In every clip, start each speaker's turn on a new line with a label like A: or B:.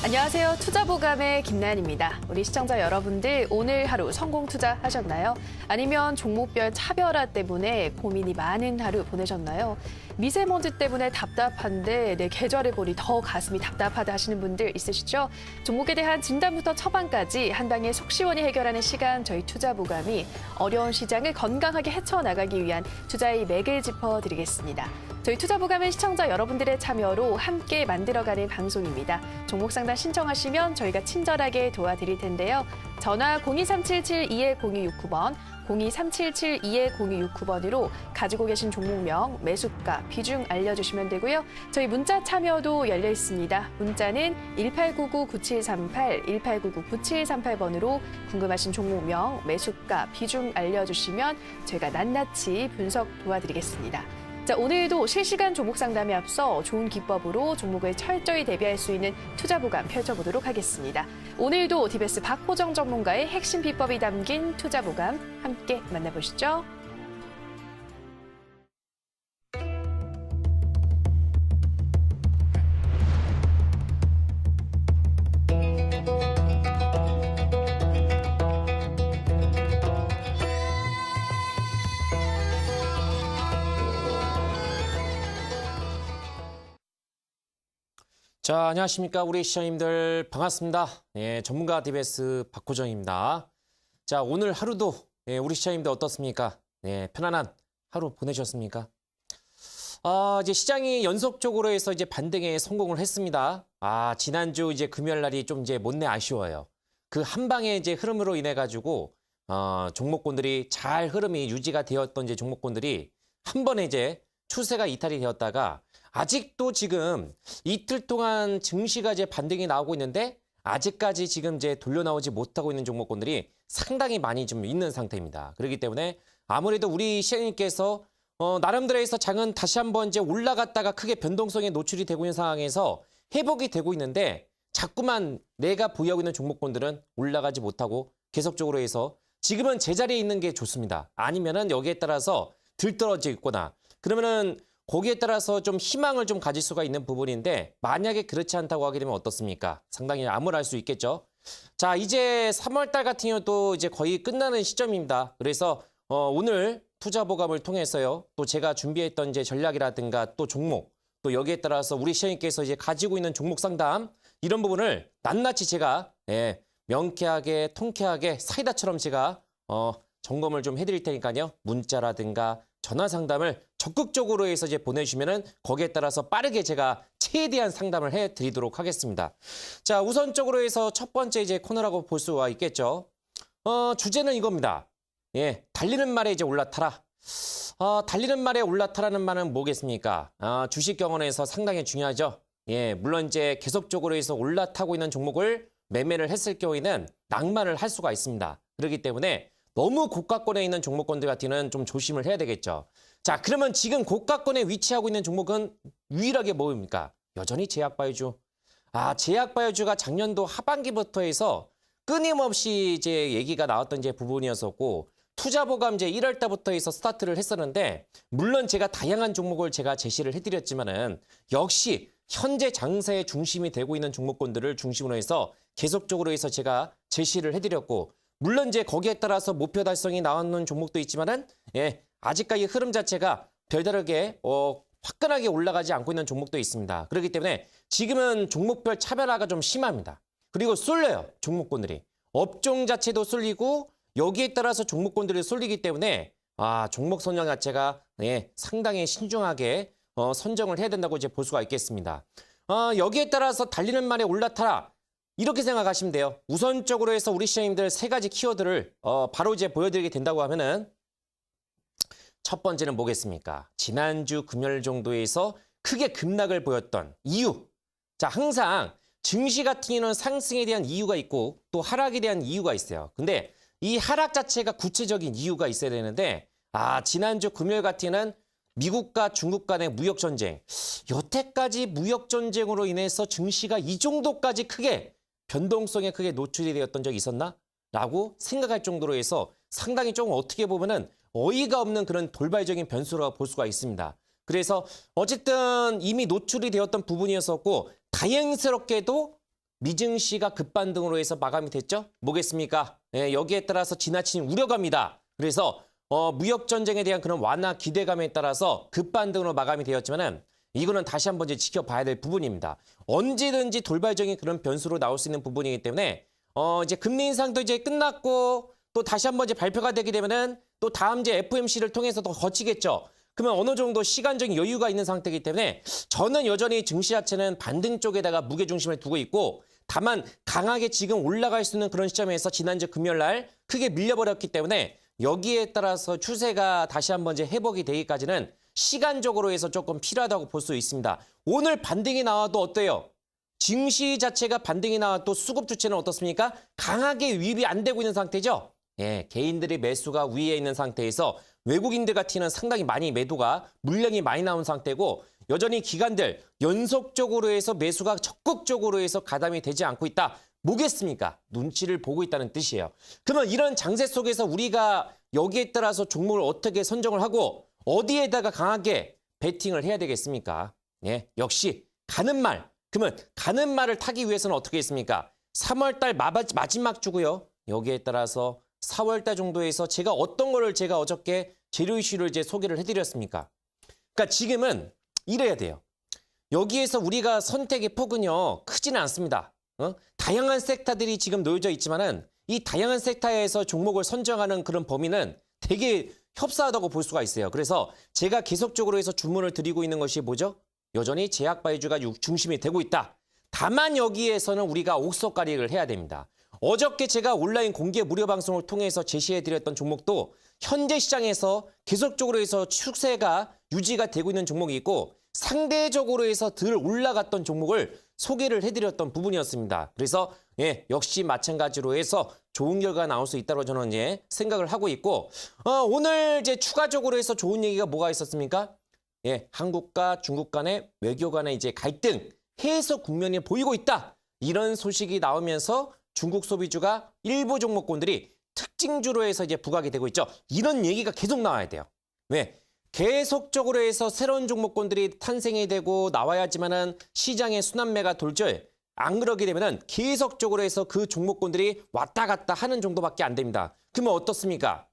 A: 안녕하세요. 투자보감의 김나연입니다. 우리 시청자 여러분들 오늘 하루 성공 투자하셨나요? 아니면 종목별 차별화 때문에 고민이 많은 하루 보내셨나요? 미세먼지 때문에 답답한데 내 계절을 보니 더 가슴이 답답하다 하시는 분들 있으시죠? 종목에 대한 진단부터 처방까지 한 방에 속 시원히 해결하는 시간 저희 투자보감이 어려운 시장을 건강하게 헤쳐나가기 위한 투자의 맥을 짚어드리겠습니다. 저희 투자보감은 시청자 여러분들의 참여로 함께 만들어가는 방송입니다. 종목 상담 신청하시면 저희가 친절하게 도와드릴 텐데요. 전화 02377-210269번, 02377-210269번으로 가지고 계신 종목명, 매수가, 비중 알려주시면 되고요. 저희 문자 참여도 열려 있습니다. 문자는 1899-9738, 1899-9738번으로 궁금하신 종목명, 매수가, 비중 알려주시면 저희가 낱낱이 분석 도와드리겠습니다. 자, 오늘도 실시간 종목 상담에 앞서 좋은 기법으로 종목을 철저히 대비할 수 있는 투자보감 펼쳐보도록 하겠습니다. 오늘도 TBS 박호정 전문가의 핵심 비법이 담긴 투자보감 함께 만나보시죠.
B: 자, 안녕하십니까. 우리 시청자님들 반갑습니다. 전문가 TBS 박호정입니다. 자, 오늘 하루도 우리 시청자님들 어떻습니까? 편안한 하루 보내셨습니까? 이제 시장이 연속적으로 해서 이제 반등에 성공을 했습니다. 지난주 이제 금요일 날이 좀 이제 못내 아쉬워요. 그 한 방의 이제 흐름으로 인해 가지고 종목군들이 잘 흐름이 유지가 되었던 이제 종목군들이 한 번에 이제 추세가 이탈이 되었다가 아직도 지금 이틀 동안 증시가 이제 반등이 나오고 있는데 아직까지 지금 이제 돌려 나오지 못하고 있는 종목군들이 상당히 많이 좀 있는 상태입니다. 그렇기 때문에 아무래도 우리 시장님께서 나름대로 해서 장은 다시 한번 이제 올라갔다가 크게 변동성에 노출이 되고 있는 상황에서 회복이 되고 있는데 자꾸만 내가 보유하고 있는 종목군들은 올라가지 못하고 계속적으로 해서 지금은 제자리에 있는 게 좋습니다. 아니면은 여기에 따라서 들떨어져 있거나 그러면은 거기에 따라서 좀 희망을 좀 가질 수가 있는 부분인데 만약에 그렇지 않다고 하게 되면 어떻습니까? 상당히 암울할 수 있겠죠. 자, 이제 3월 달 같은 경우도 이제 거의 끝나는 시점입니다. 그래서 오늘 투자보감을 통해서요. 또 제가 준비했던 이제 전략이라든가 또 종목 또 여기에 따라서 우리 시장님께서 이제 가지고 있는 종목 상담 이런 부분을 낱낱이 제가 명쾌하게 통쾌하게 사이다처럼 제가 점검을 좀 해드릴 테니까요. 문자라든가 전화 상담을 적극적으로 해서 이제 보내주시면은 거기에 따라서 빠르게 제가 최대한 상담을 해드리도록 하겠습니다. 자, 우선적으로 해서 첫 번째 이제 코너라고 볼 수가 있겠죠. 주제는 이겁니다. 달리는 말에 이제 올라타라. 달리는 말에 올라타라는 말은 뭐겠습니까? 주식 경원에서 상당히 중요하죠. 물론 이제 계속적으로 해서 올라타고 있는 종목을 매매를 했을 경우에는 낭만을 할 수가 있습니다. 그렇기 때문에 너무 고가권에 있는 종목군들 같은 경우는 좀 조심을 해야 되겠죠. 자, 그러면 지금 고가권에 위치하고 있는 종목은 유일하게 뭡니까? 여전히 제약바이오주. 제약바이오주가 작년도 하반기부터 해서 끊임없이 이제 얘기가 나왔던 이제 부분이었었고 투자보감 이제 1월 달부터 해서 스타트를 했었는데 물론 제가 다양한 종목을 제가 제시를 해드렸지만은 역시 현재 장세의 중심이 되고 있는 종목군들을 중심으로 해서 계속적으로 해서 제가 제시를 해드렸고 물론 이제 거기에 따라서 목표 달성이 나오는 종목도 있지만은 아직까지 흐름 자체가 별다르게 화끈하게 올라가지 않고 있는 종목도 있습니다. 그렇기 때문에 지금은 종목별 차별화가 좀 심합니다. 그리고 쏠려요. 종목군들이. 업종 자체도 쏠리고 여기에 따라서 종목군들이 쏠리기 때문에 종목 선정 자체가 상당히 신중하게 선정을 해야 된다고 이제 볼 수가 있겠습니다. 여기에 따라서 달리는 말에 올라타라. 이렇게 생각하시면 돼요. 우선적으로 해서 우리 시장님들 세 가지 키워드를 바로 이제 보여드리게 된다고 하면은 첫 번째는 뭐겠습니까? 지난주 금요일 정도에서 크게 급락을 보였던 이유. 자, 항상 증시 같은 경우는 상승에 대한 이유가 있고 또 하락에 대한 이유가 있어요. 근데 이 하락 자체가 구체적인 이유가 있어야 되는데 지난주 금요일 같은 경우는 미국과 중국 간의 무역 전쟁. 여태까지 무역 전쟁으로 인해서 증시가 이 정도까지 크게 변동성에 크게 노출이 되었던 적이 있었나? 라고 생각할 정도로 해서 상당히 좀 어떻게 보면은 어이가 없는 그런 돌발적인 변수라고 볼 수가 있습니다. 그래서 어쨌든 이미 노출이 되었던 부분이었었고 다행스럽게도 미증시가 급반등으로 해서 마감이 됐죠? 뭐겠습니까? 예, 여기에 따라서 지나친 우려감이다. 그래서 무역 전쟁에 대한 그런 완화 기대감에 따라서 급반등으로 마감이 되었지만은 이거는 다시 한번 이제 지켜봐야 될 부분입니다. 언제든지 돌발적인 그런 변수로 나올 수 있는 부분이기 때문에 이제 금리 인상도 이제 끝났고 또 다시 한번 이제 발표가 되게 되면은 또 다음 이제 FOMC를 통해서 더 거치겠죠. 그러면 어느 정도 시간적인 여유가 있는 상태이기 때문에 저는 여전히 증시 자체는 반등 쪽에다가 무게 중심을 두고 있고 다만 강하게 지금 올라갈 수 있는 그런 시점에서 지난주 금요일 날 크게 밀려버렸기 때문에 여기에 따라서 추세가 다시 한번 이제 회복이 되기까지는 시간적으로 해서 조금 필요하다고 볼 수 있습니다. 오늘 반등이 나와도 어때요? 증시 자체가 반등이 나와도 수급 주체는 어떻습니까? 강하게 유입이 안 되고 있는 상태죠? 예, 개인들의 매수가 위에 있는 상태에서 외국인들 같은 상당히 많이 매도가 물량이 많이 나온 상태고 여전히 기관들 연속적으로 해서 매수가 적극적으로 해서 가담이 되지 않고 있다. 뭐겠습니까? 눈치를 보고 있다는 뜻이에요. 그러면 이런 장세 속에서 우리가 여기에 따라서 종목을 어떻게 선정을 하고 어디에다가 강하게 베팅을 해야 되겠습니까? 예, 역시 가는 말. 그러면 가는 말을 타기 위해서는 어떻게 했습니까? 3월 달 마지막 주고요. 여기에 따라서 4월 달 정도에서 제가 어떤 거를 제가 어저께 재료 이슈를 이제 소개를 해드렸습니까? 그러니까 지금은 이래야 돼요. 여기에서 우리가 선택의 폭은요 크지는 않습니다. 다양한 섹터들이 지금 놓여져 있지만은 이 다양한 섹터에서 종목을 선정하는 그런 범위는 되게 협소하다고 볼 수가 있어요. 그래서 제가 계속적으로 해서 주문을 드리고 있는 것이 뭐죠? 여전히 제약바이주가 중심이 되고 있다. 다만 여기에서는 우리가 옥석가리를 해야 됩니다. 어저께 제가 온라인 공개 무료 방송을 통해서 제시해드렸던 종목도 현재 시장에서 계속적으로 해서 추세가 유지가 되고 있는 종목이 있고 상대적으로 해서 덜 올라갔던 종목을 소개를 해드렸던 부분이었습니다. 그래서 예, 역시 마찬가지로 해서 좋은 결과가 나올 수 있다고 저는 생각을 하고 있고 오늘 이제 추가적으로 해서 좋은 얘기가 뭐가 있었습니까? 예, 한국과 중국 간의 외교 간의 이제 갈등 해소 국면이 보이고 있다. 이런 소식이 나오면서 중국 소비주가 일부 종목군들이 특징주로 해서 이제 부각이 되고 있죠. 이런 얘기가 계속 나와야 돼요. 왜? 계속적으로 해서 새로운 종목군들이 탄생이 되고 나와야지만은 시장의 순환매가 돌죠. 안 그러게 되면은 계속적으로 해서 그 종목군들이 왔다 갔다 하는 정도밖에 안 됩니다. 그러면 어떻습니까?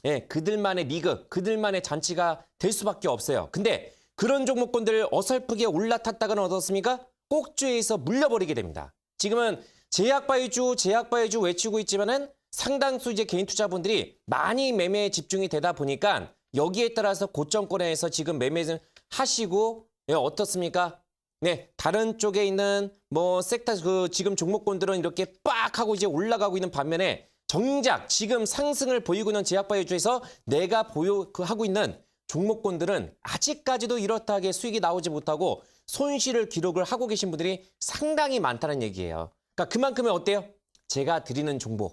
B: 예, 그들만의 리그, 그들만의 잔치가 될 수밖에 없어요. 근데 그런 종목군들 어설프게 올라탔다가는 어떻습니까? 꼭주에서 물려버리게 됩니다. 지금은 제약바이주 외치고 있지만은 상당수 이제 개인 투자분들이 많이 매매에 집중이 되다 보니까 여기에 따라서 고점권에서 지금 매매를 하시고 예, 어떻습니까? 네, 다른 쪽에 있는 뭐 섹터 지금 종목군들은 이렇게 빡 하고 이제 올라가고 있는 반면에 정작 지금 상승을 보이고 있는 제약바이오주에서 내가 하고 있는 종목군들은 아직까지도 이렇다하게 수익이 나오지 못하고 손실을 기록을 하고 계신 분들이 상당히 많다는 얘기예요. 그러니까 그만큼은 어때요? 제가 드리는 정보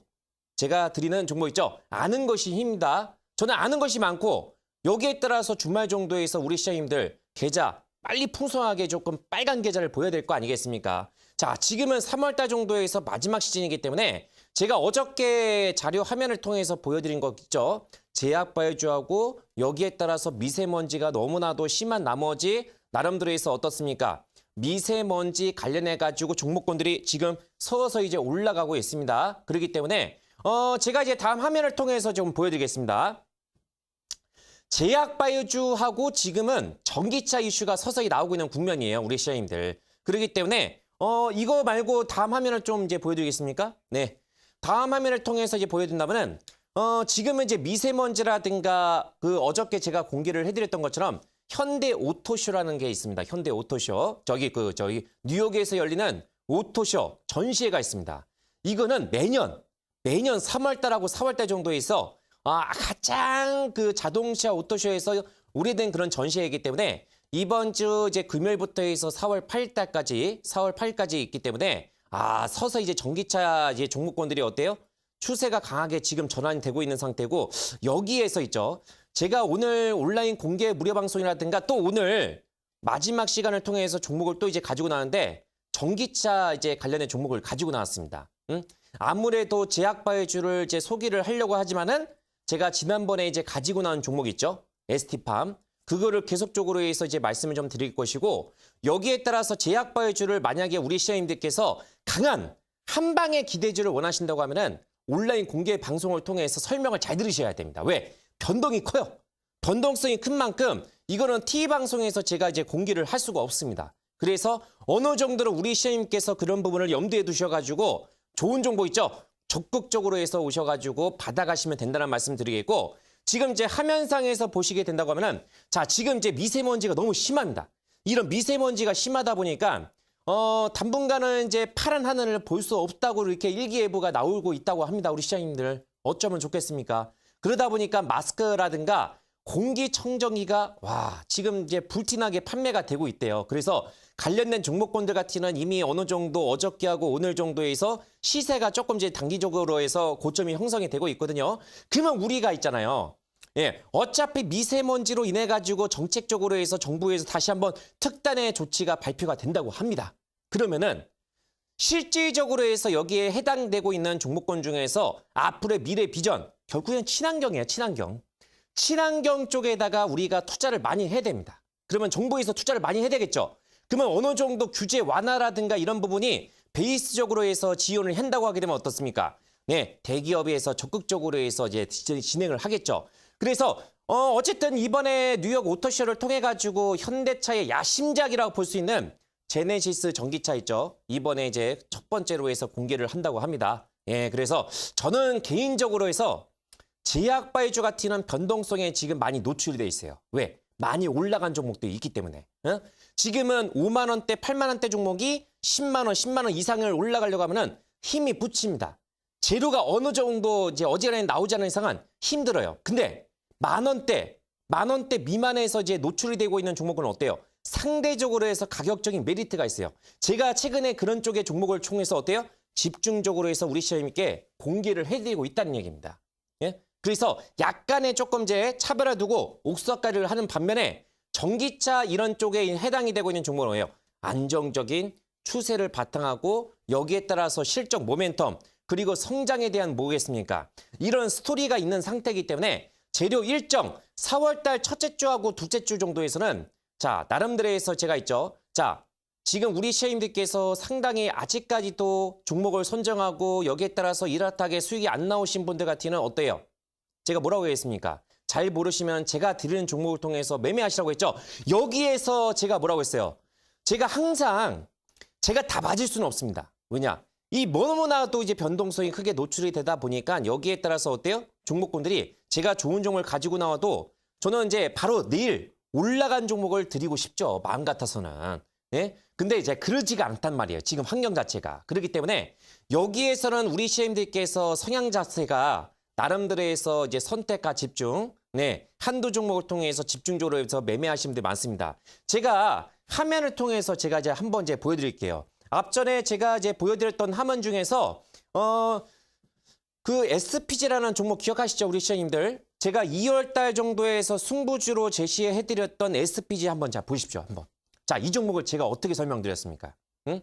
B: 있죠? 아는 것이 힘이다. 저는 아는 것이 많고 여기에 따라서 주말 정도에서 우리 시장님들 계좌 빨리 풍성하게 조금 빨간 계좌를 보여야 될 거 아니겠습니까? 자, 지금은 3월 달 정도에서 마지막 시즌이기 때문에 제가 어저께 자료 화면을 통해서 보여드린 거 있죠? 제약바이오주하고 여기에 따라서 미세먼지가 너무나도 심한 나머지 나름대로 해서 어떻습니까? 미세먼지 관련해가지고 종목군들이 지금 서서히 이제 올라가고 있습니다. 그렇기 때문에 제가 이제 다음 화면을 통해서 좀 보여드리겠습니다. 제약바이오주하고 지금은 전기차 이슈가 서서히 나오고 있는 국면이에요. 우리 시장님들. 그렇기 때문에 이거 말고 다음 화면을 좀 이제 보여드리겠습니까? 네. 다음 화면을 통해서 이제 보여드린다면은 지금은 이제 미세먼지라든가 어저께 제가 공개를 해드렸던 것처럼 현대 오토쇼라는 게 있습니다. 현대 오토쇼. 저기 뉴욕에서 열리는 오토쇼 전시회가 있습니다. 이거는 매년 3월 달하고 4월 달 정도에 있어 가장 자동차 오토쇼에서 오래된 그런 전시회이기 때문에 이번 주 이제 금요일부터 해서 4월 8일까지 있기 때문에 서서 이제 전기차 이제 종목군들이 어때요? 추세가 강하게 지금 전환이 되고 있는 상태고 여기에서 있죠. 제가 오늘 온라인 공개 무료 방송이라든가 또 오늘 마지막 시간을 통해서 종목을 또 이제 가지고 나왔는데 전기차 이제 관련된 종목을 가지고 나왔습니다. 아무래도 제약바이오주를 이제 소개를 하려고 하지만은 제가 지난번에 이제 가지고 나온 종목 있죠. ST팜. 그거를 계속적으로 해서 이제 말씀을 좀 드릴 것이고 여기에 따라서 제약바이오주를 만약에 우리 시청자님들께서 강한 한방의 기대주를 원하신다고 하면은 온라인 공개 방송을 통해서 설명을 잘 들으셔야 됩니다. 왜? 변동이 커요. 변동성이 큰 만큼 이거는 TV 방송에서 제가 이제 공개를 할 수가 없습니다. 그래서 어느 정도로 우리 시청자님께서 그런 부분을 염두에 두셔가지고 좋은 정보 있죠? 적극적으로 해서 오셔가지고 받아가시면 된다는 말씀 드리겠고 지금 이제 화면상에서 보시게 된다고 하면은 자 지금 이제 미세먼지가 너무 심합니다. 이런 미세먼지가 심하다 보니까 당분간은 이제 파란 하늘을 볼 수 없다고 이렇게 일기예보가 나오고 있다고 합니다. 우리 시장님들 어쩌면 좋겠습니까? 그러다 보니까 마스크라든가 공기청정기가 지금 이제 불티나게 판매가 되고 있대요. 그래서 관련된 종목군들 같이는 이미 어느 정도 어저께하고 오늘 정도에서 시세가 조금 이제 단기적으로 해서 고점이 형성이 되고 있거든요. 그러면 우리가 있잖아요. 예, 어차피 미세먼지로 인해 가지고 정책적으로 해서 정부에서 다시 한번 특단의 조치가 발표가 된다고 합니다. 그러면은 실질적으로 해서 여기에 해당되고 있는 종목군 중에서 앞으로의 미래 비전 결국엔 친환경이에요. 친환경. 친환경 쪽에다가 우리가 투자를 많이 해야 됩니다. 그러면 정부에서 투자를 많이 해야 되겠죠. 그러면 어느 정도 규제 완화라든가 이런 부분이 베이스적으로 해서 지원을 한다고 하게 되면 어떻습니까? 네, 대기업에서 적극적으로 해서 이제 진행을 하겠죠. 그래서 어쨌든 이번에 뉴욕 오토쇼를 통해 가지고 현대차의 야심작이라고 볼 수 있는 제네시스 전기차 있죠. 이번에 이제 첫 번째로 해서 공개를 한다고 합니다. 예, 그래서 저는 개인적으로 해서 제약바이오주 같은 변동성에 지금 많이 노출이 돼 있어요. 왜? 많이 올라간 종목도 있기 때문에. 지금은 5만 원대, 8만 원대 종목이 10만 원, 10만 원 이상을 올라가려고 하면은 힘이 붙입니다. 재료가 어느 정도 이제 어지간히 나오지 않는 이상은 힘들어요. 근데 만 원대 미만에서 이제 노출이 되고 있는 종목은 어때요? 상대적으로 해서 가격적인 메리트가 있어요. 제가 최근에 그런 쪽의 종목을 통해서 어때요? 집중적으로 해서 우리 시장님께 공개를 해드리고 있다는 얘기입니다. 예? 그래서 약간의 조금 이제 차별화 두고 옥석가리를 하는 반면에 전기차 이런 쪽에 해당이 되고 있는 종목은 뭐예요? 안정적인 추세를 바탕하고 여기에 따라서 실적 모멘텀 그리고 성장에 대한 뭐겠습니까? 이런 스토리가 있는 상태이기 때문에 재료 일정 4월 달 첫째 주하고 둘째 주 정도에서는 자 나름대로해서 제가 있죠. 자 지금 우리 시장님들께서 상당히 아직까지도 종목을 선정하고 여기에 따라서 이렇다게 수익이 안 나오신 분들 같으면 어때요? 제가 뭐라고 했습니까? 잘 모르시면 제가 드리는 종목을 통해서 매매하시라고 했죠. 여기에서 제가 뭐라고 했어요? 제가 항상 제가 다 맞을 수는 없습니다. 왜냐? 이 너무나도 이제 변동성이 크게 노출이 되다 보니까 여기에 따라서 어때요? 종목군들이 제가 좋은 종목을 가지고 나와도 저는 이제 바로 내일 올라간 종목을 드리고 싶죠. 마음 같아서는. 예? 근데 이제 그러지가 않단 말이에요. 지금 환경 자체가. 그렇기 때문에 여기에서는 우리 시엠들께서 성향 자체가 나름대로해서 이제 선택과 집중, 네, 한두 종목을 통해서 집중적으로 해서 매매하시는 분들이 많습니다. 제가 화면을 통해서 제가 이제 한번 이제 보여드릴게요. 앞전에 제가 이제 보여드렸던 화면 중에서 그 SPG라는 종목 기억하시죠, 우리 시청자님들? 제가 2월 달 정도에서 승부주로 제시해드렸던 SPG 한번 자 보십시오, 한번. 자, 이 종목을 제가 어떻게 설명드렸습니까? 응?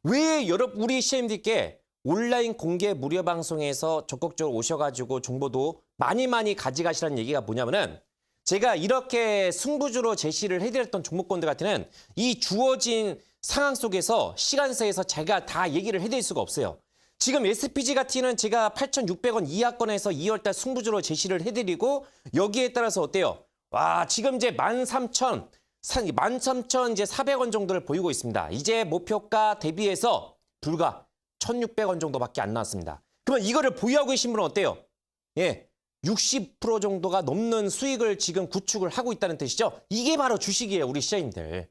B: 왜 우리 시청자님들께 온라인 공개 무료 방송에서 적극적으로 오셔가지고 정보도 많이 가져가시라는 얘기가 뭐냐면은 제가 이렇게 승부주로 제시를 해드렸던 종목군들 같은 이 주어진 상황 속에서 시간세에서 제가 다 얘기를 해드릴 수가 없어요. 지금 SPG 같은 제가 8,600원 이하권에서 2월달 승부주로 제시를 해드리고 여기에 따라서 어때요? 와 지금 이제 13,400원 정도를 보이고 있습니다. 이제 목표가 대비해서 불과 1,600원 정도밖에 안 나왔습니다. 그러면 이거를 보유하고 계신 분은 어때요? 예, 60% 정도가 넘는 수익을 지금 구축을 하고 있다는 뜻이죠. 이게 바로 주식이에요, 우리 시장님들.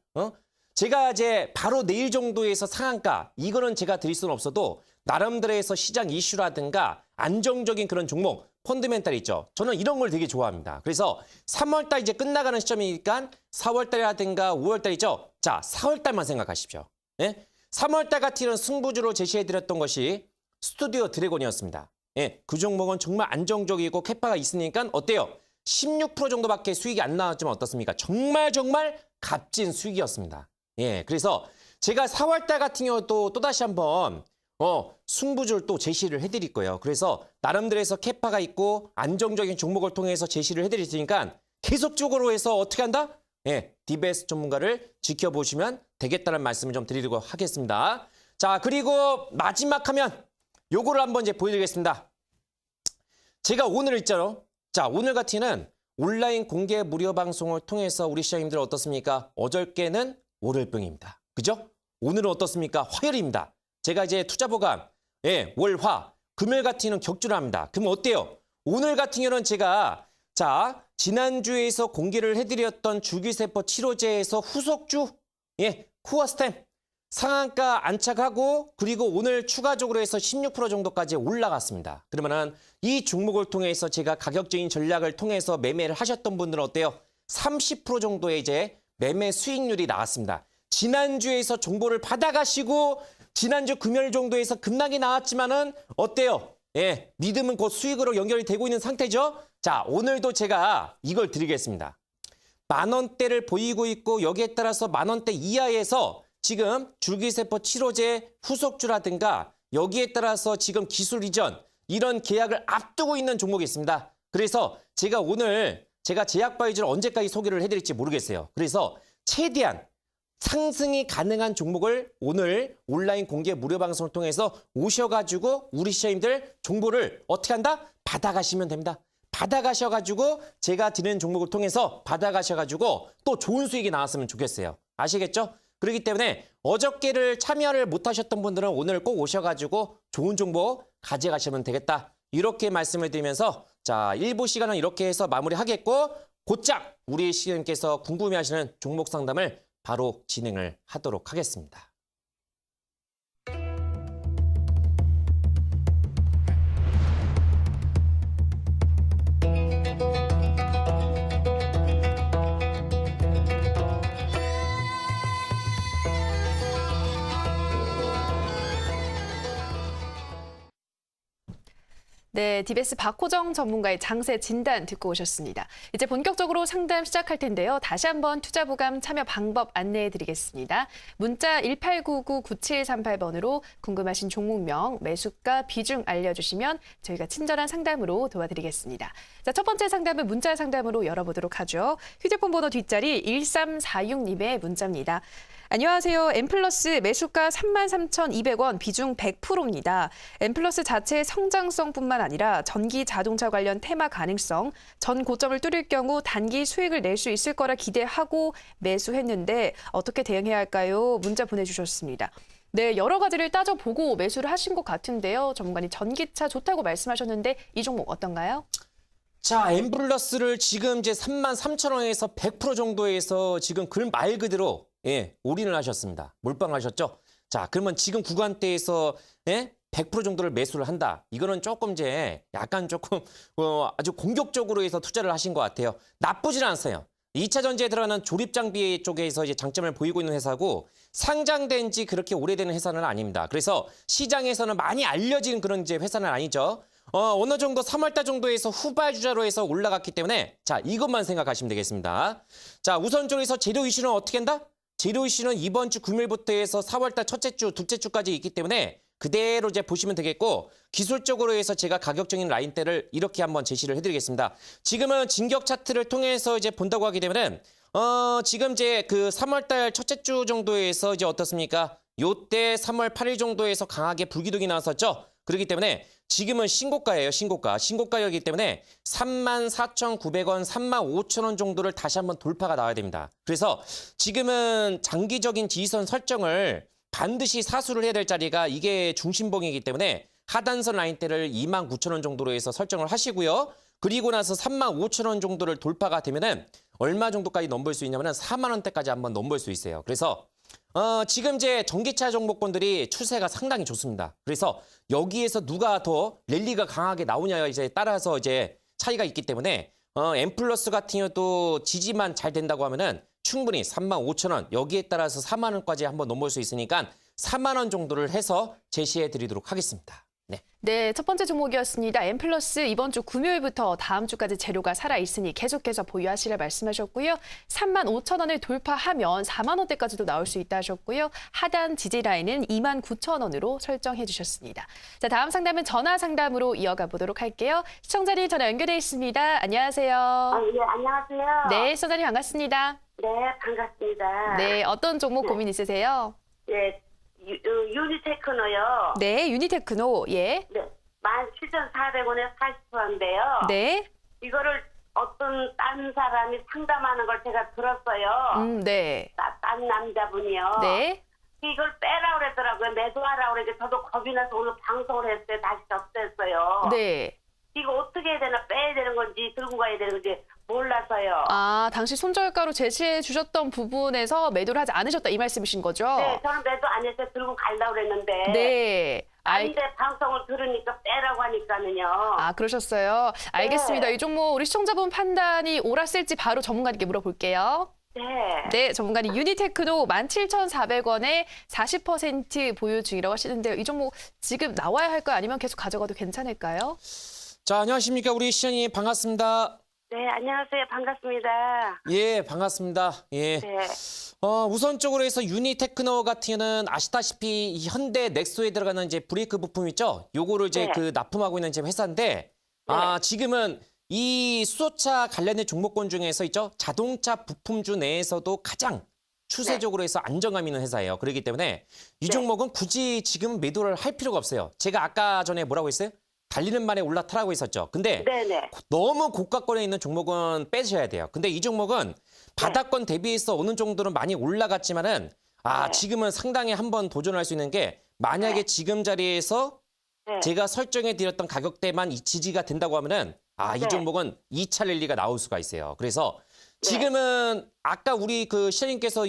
B: 제가 이제 바로 내일 정도에서 상한가, 이거는 제가 드릴 수는 없어도 나름대로해서 시장 이슈라든가 안정적인 그런 종목, 펀드멘탈이 있죠. 저는 이런 걸 되게 좋아합니다. 그래서 3월달 이제 끝나가는 시점이니까 4월달이라든가 5월달 있죠. 자, 4월달만 생각하십시오. 예? 3월달 같은 승부주로 제시해드렸던 것이 스튜디오 드래곤이었습니다. 예, 그 종목은 정말 안정적이고 캐파가 있으니까 어때요? 16% 정도밖에 수익이 안 나왔지만 어떻습니까? 정말 값진 수익이었습니다. 예, 그래서 제가 4월달 같은 경우도 또다시 한번 승부주를 또 제시를 해드릴 거예요. 그래서 나름대로 해서 캐파가 있고 안정적인 종목을 통해서 제시를 해드릴 테니까 계속적으로 해서 어떻게 한다? 예, DBS 전문가를 지켜보시면 되겠다는 말씀을 좀 드리도록 하겠습니다. 자, 그리고 마지막 하면 요거를 한번 이제 보여드리겠습니다. 제가 오늘 있잖아요. 자, 오늘 같이는 온라인 공개 무료 방송을 통해서 우리 시장님들 어떻습니까? 어저께는 월요일병입니다. 그죠? 오늘은 어떻습니까? 화요일입니다. 제가 이제 투자보감, 예, 월화, 금요일 같은 경우는 격주를 합니다. 그럼 어때요? 오늘 같은 경우는 제가 자, 지난주에서 공개를 해드렸던 줄기세포 치료제에서 후속주, 예, 코어스템 상한가 안착하고 그리고 오늘 추가적으로 해서 16% 정도까지 올라갔습니다. 그러면은 이 종목을 통해서 제가 가격적인 전략을 통해서 매매를 하셨던 분들은 어때요? 30% 정도의 이제 매매 수익률이 나왔습니다. 지난주에서 정보를 받아가시고 지난주 금요일 정도에서 급락이 나왔지만은 어때요? 예, 믿음은 곧 수익으로 연결이 되고 있는 상태죠? 자, 오늘도 제가 이걸 드리겠습니다. 10,000원대를 보이고 있고 여기에 따라서 10,000원대 이하에서 지금 줄기세포 치료제 후속주라든가 여기에 따라서 지금 기술 이전 이런 계약을 앞두고 있는 종목이 있습니다. 그래서 제가 오늘 제가 제약바이오를 언제까지 소개를 해드릴지 모르겠어요. 그래서 최대한 상승이 가능한 종목을 오늘 온라인 공개 무료 방송을 통해서 오셔가지고 우리 시장님들 정보를 어떻게 한다? 받아가시면 됩니다. 받아가셔가지고 제가 드리는 종목을 통해서 받아가셔가지고 또 좋은 수익이 나왔으면 좋겠어요. 아시겠죠? 그렇기 때문에 어저께를 참여를 못하셨던 분들은 오늘 꼭 오셔가지고 좋은 정보 가져가시면 되겠다. 이렇게 말씀을 드리면서 자, 1부 시간은 이렇게 해서 마무리하겠고 곧장 우리 시장님께서 궁금해하시는 종목 상담을 바로 진행을 하도록 하겠습니다.
A: 네, DBS 박호정 전문가의 장세 진단 듣고 오셨습니다. 이제 본격적으로 상담 시작할 텐데요. 다시 한번 투자보감 참여 방법 안내해 드리겠습니다. 문자 1899-9738번으로 궁금하신 종목명, 매수가, 비중 알려주시면 저희가 친절한 상담으로 도와드리겠습니다. 자, 첫 번째 상담은 문자 상담으로 열어보도록 하죠. 휴대폰 번호 뒷자리 1346님의 문자입니다. 안녕하세요. 엠플러스 매수가 33,200원, 비중 100%입니다. 엠플러스 자체의 성장성뿐만 아니라 전기 자동차 관련 테마 가능성, 전 고점을 뚫을 경우 단기 수익을 낼 수 있을 거라 기대하고 매수했는데 어떻게 대응해야 할까요? 문자 보내주셨습니다. 네, 여러 가지를 따져보고 매수를 하신 것 같은데요. 전문가님 전기차 좋다고 말씀하셨는데 이 종목 어떤가요?
B: 자, 엠플러스를 지금 이제 33,000원에서 100% 정도에서 지금 그 말 그대로 예, 올인을 하셨습니다. 몰빵하셨죠? 자, 그러면 지금 구간대에서 예? 100% 정도를 매수를 한다. 이거는 조금 이제 약간 조금 아주 공격적으로 해서 투자를 하신 것 같아요. 나쁘진 않아요. 2차 전지에 들어가는 조립 장비 쪽에서 이제 장점을 보이고 있는 회사고 상장된 지 그렇게 오래된 회사는 아닙니다. 그래서 시장에서는 많이 알려진 그런 이제 회사는 아니죠. 어느 정도 3월달 정도에서 후발주자로 해서 올라갔기 때문에 자, 이것만 생각하시면 되겠습니다. 자, 우선적으로 재료 이슈는 어떻게 한다? 재료 이슈는 이번 주 금요일부터 해서 4월달 첫째 주, 둘째 주까지 있기 때문에 그대로 이제 보시면 되겠고 기술적으로 해서 제가 가격적인 라인대를 이렇게 한번 제시를 해드리겠습니다. 지금은 진격 차트를 통해서 이제 본다고 하게 되면은 지금 이제 그 3월달 첫째 주 정도에서 이제 어떻습니까? 요때 3월 8일 정도에서 강하게 불기둥이 나왔었죠. 그렇기 때문에 지금은 신고가예요. 신고가이기 때문에 34,900원, 35,000원 정도를 다시 한번 돌파가 나와야 됩니다. 그래서 지금은 장기적인 지지선 설정을 반드시 사수를 해야 될 자리가 이게 중심봉이기 때문에 하단선 라인대를 29,000원 정도로 해서 설정을 하시고요. 그리고 나서 35,000원 정도를 돌파가 되면은 얼마 정도까지 넘볼 수 있냐면은 4만 원대까지 한번 넘볼 수 있어요. 그래서 지금 이제 전기차 종목군들이 추세가 상당히 좋습니다. 그래서 여기에서 누가 더 랠리가 강하게 나오냐에 이제 따라서 이제 차이가 있기 때문에 엠플러스 같은 경우도 지지만 잘 된다고 하면은 충분히 35,000원 여기에 따라서 4만 원까지 한번 넘볼 수 있으니까 4만 원 정도를 해서 제시해 드리도록 하겠습니다. 네.
A: 네, 첫 번째 종목이었습니다. 엠플러스 이번 주 금요일부터 다음 주까지 재료가 살아있으니 계속해서 보유하시라 말씀하셨고요. 35,000원을 돌파하면 4만 원대까지도 나올 수 있다 하셨고요. 하단 지지 라인은 29,000원으로 설정해 주셨습니다. 자, 다음 상담은 전화 상담으로 이어가 보도록 할게요. 시청자님 전화 연결돼 있습니다. 안녕하세요.
C: 예, 안녕하세요.
A: 네, 시청자님 반갑습니다.
C: 네, 반갑습니다.
A: 네, 어떤 종목
C: 네.
A: 고민 있으세요?
C: 예, 유니테크노요.
A: 네, 유니테크노. 예.
C: 네, 17,400원에 40%인데요.
A: 네.
C: 이거를 어떤 딴 사람이 상담하는 걸 제가 들었어요.
A: 네.
C: 딴 남자분이요.
A: 네.
C: 이걸 빼라고 그러더라고요. 매도하라고 그러니까 저도 겁이 나서 오늘 방송을 했을 때 다시 접수했어요.
A: 네.
C: 이거 어떻게 해야 되나, 빼야 되는 건지 들고 가야 되는 건지 몰라서요.
A: 아, 당시 손절가로 제시해 주셨던 부분에서 매도를 하지 않으셨다 이 말씀이신 거죠?
C: 네, 저는 매도 안 했어요. 들고 가려고 그랬는데.
A: 네.
C: 아닌데 방송을 들으니까 빼라고 하니까는요.
A: 아, 그러셨어요. 알겠습니다.
C: 네.
A: 이 종목 우리 시청자분 판단이 옳았을지 바로 전문가님께 물어볼게요.
C: 네.
A: 네, 전문가님 유니테크노 17,400원에 40% 보유 중이라고 하시는데요. 이 종목 지금 나와야 할까요? 아니면 계속 가져가도 괜찮을까요?
B: 자, 안녕하십니까. 우리 시청자님 반갑습니다.
C: 네, 안녕하세요. 반갑습니다.
B: 예, 반갑습니다. 예.
C: 네.
B: 우선적으로 해서 유니테크노 같은 경우는 아시다시피 이 현대 넥소에 들어가는 이제 브레이크 부품 있죠? 요거를 이제
C: 네.
B: 그 납품하고 있는 이제 회사인데, 지금은 이 수소차 관련된 종목군 중에서 있죠? 자동차 부품주 내에서도 가장 추세적으로 해서 안정감 있는 회사예요. 그렇기 때문에 이 종목은 굳이 지금 매도를 할 필요가 없어요. 제가 아까 전에 뭐라고 했어요? 달리는 말에 올라타라고 했었죠. 근데
C: 네네.
B: 너무 고가권에 있는 종목은 빼셔야 돼요. 근데 이 종목은 바닥권 대비해서 어느 정도는 많이 올라갔지만은 지금은 상당히 한번 도전할 수 있는 게 만약에 지금 자리에서
C: 네.
B: 제가 설정해 드렸던 가격대만 이 지지가 된다고 하면은 이
C: 네.
B: 종목은 2차 랠리가 나올 수가 있어요. 그래서 지금은 아까 우리 그 시장님께서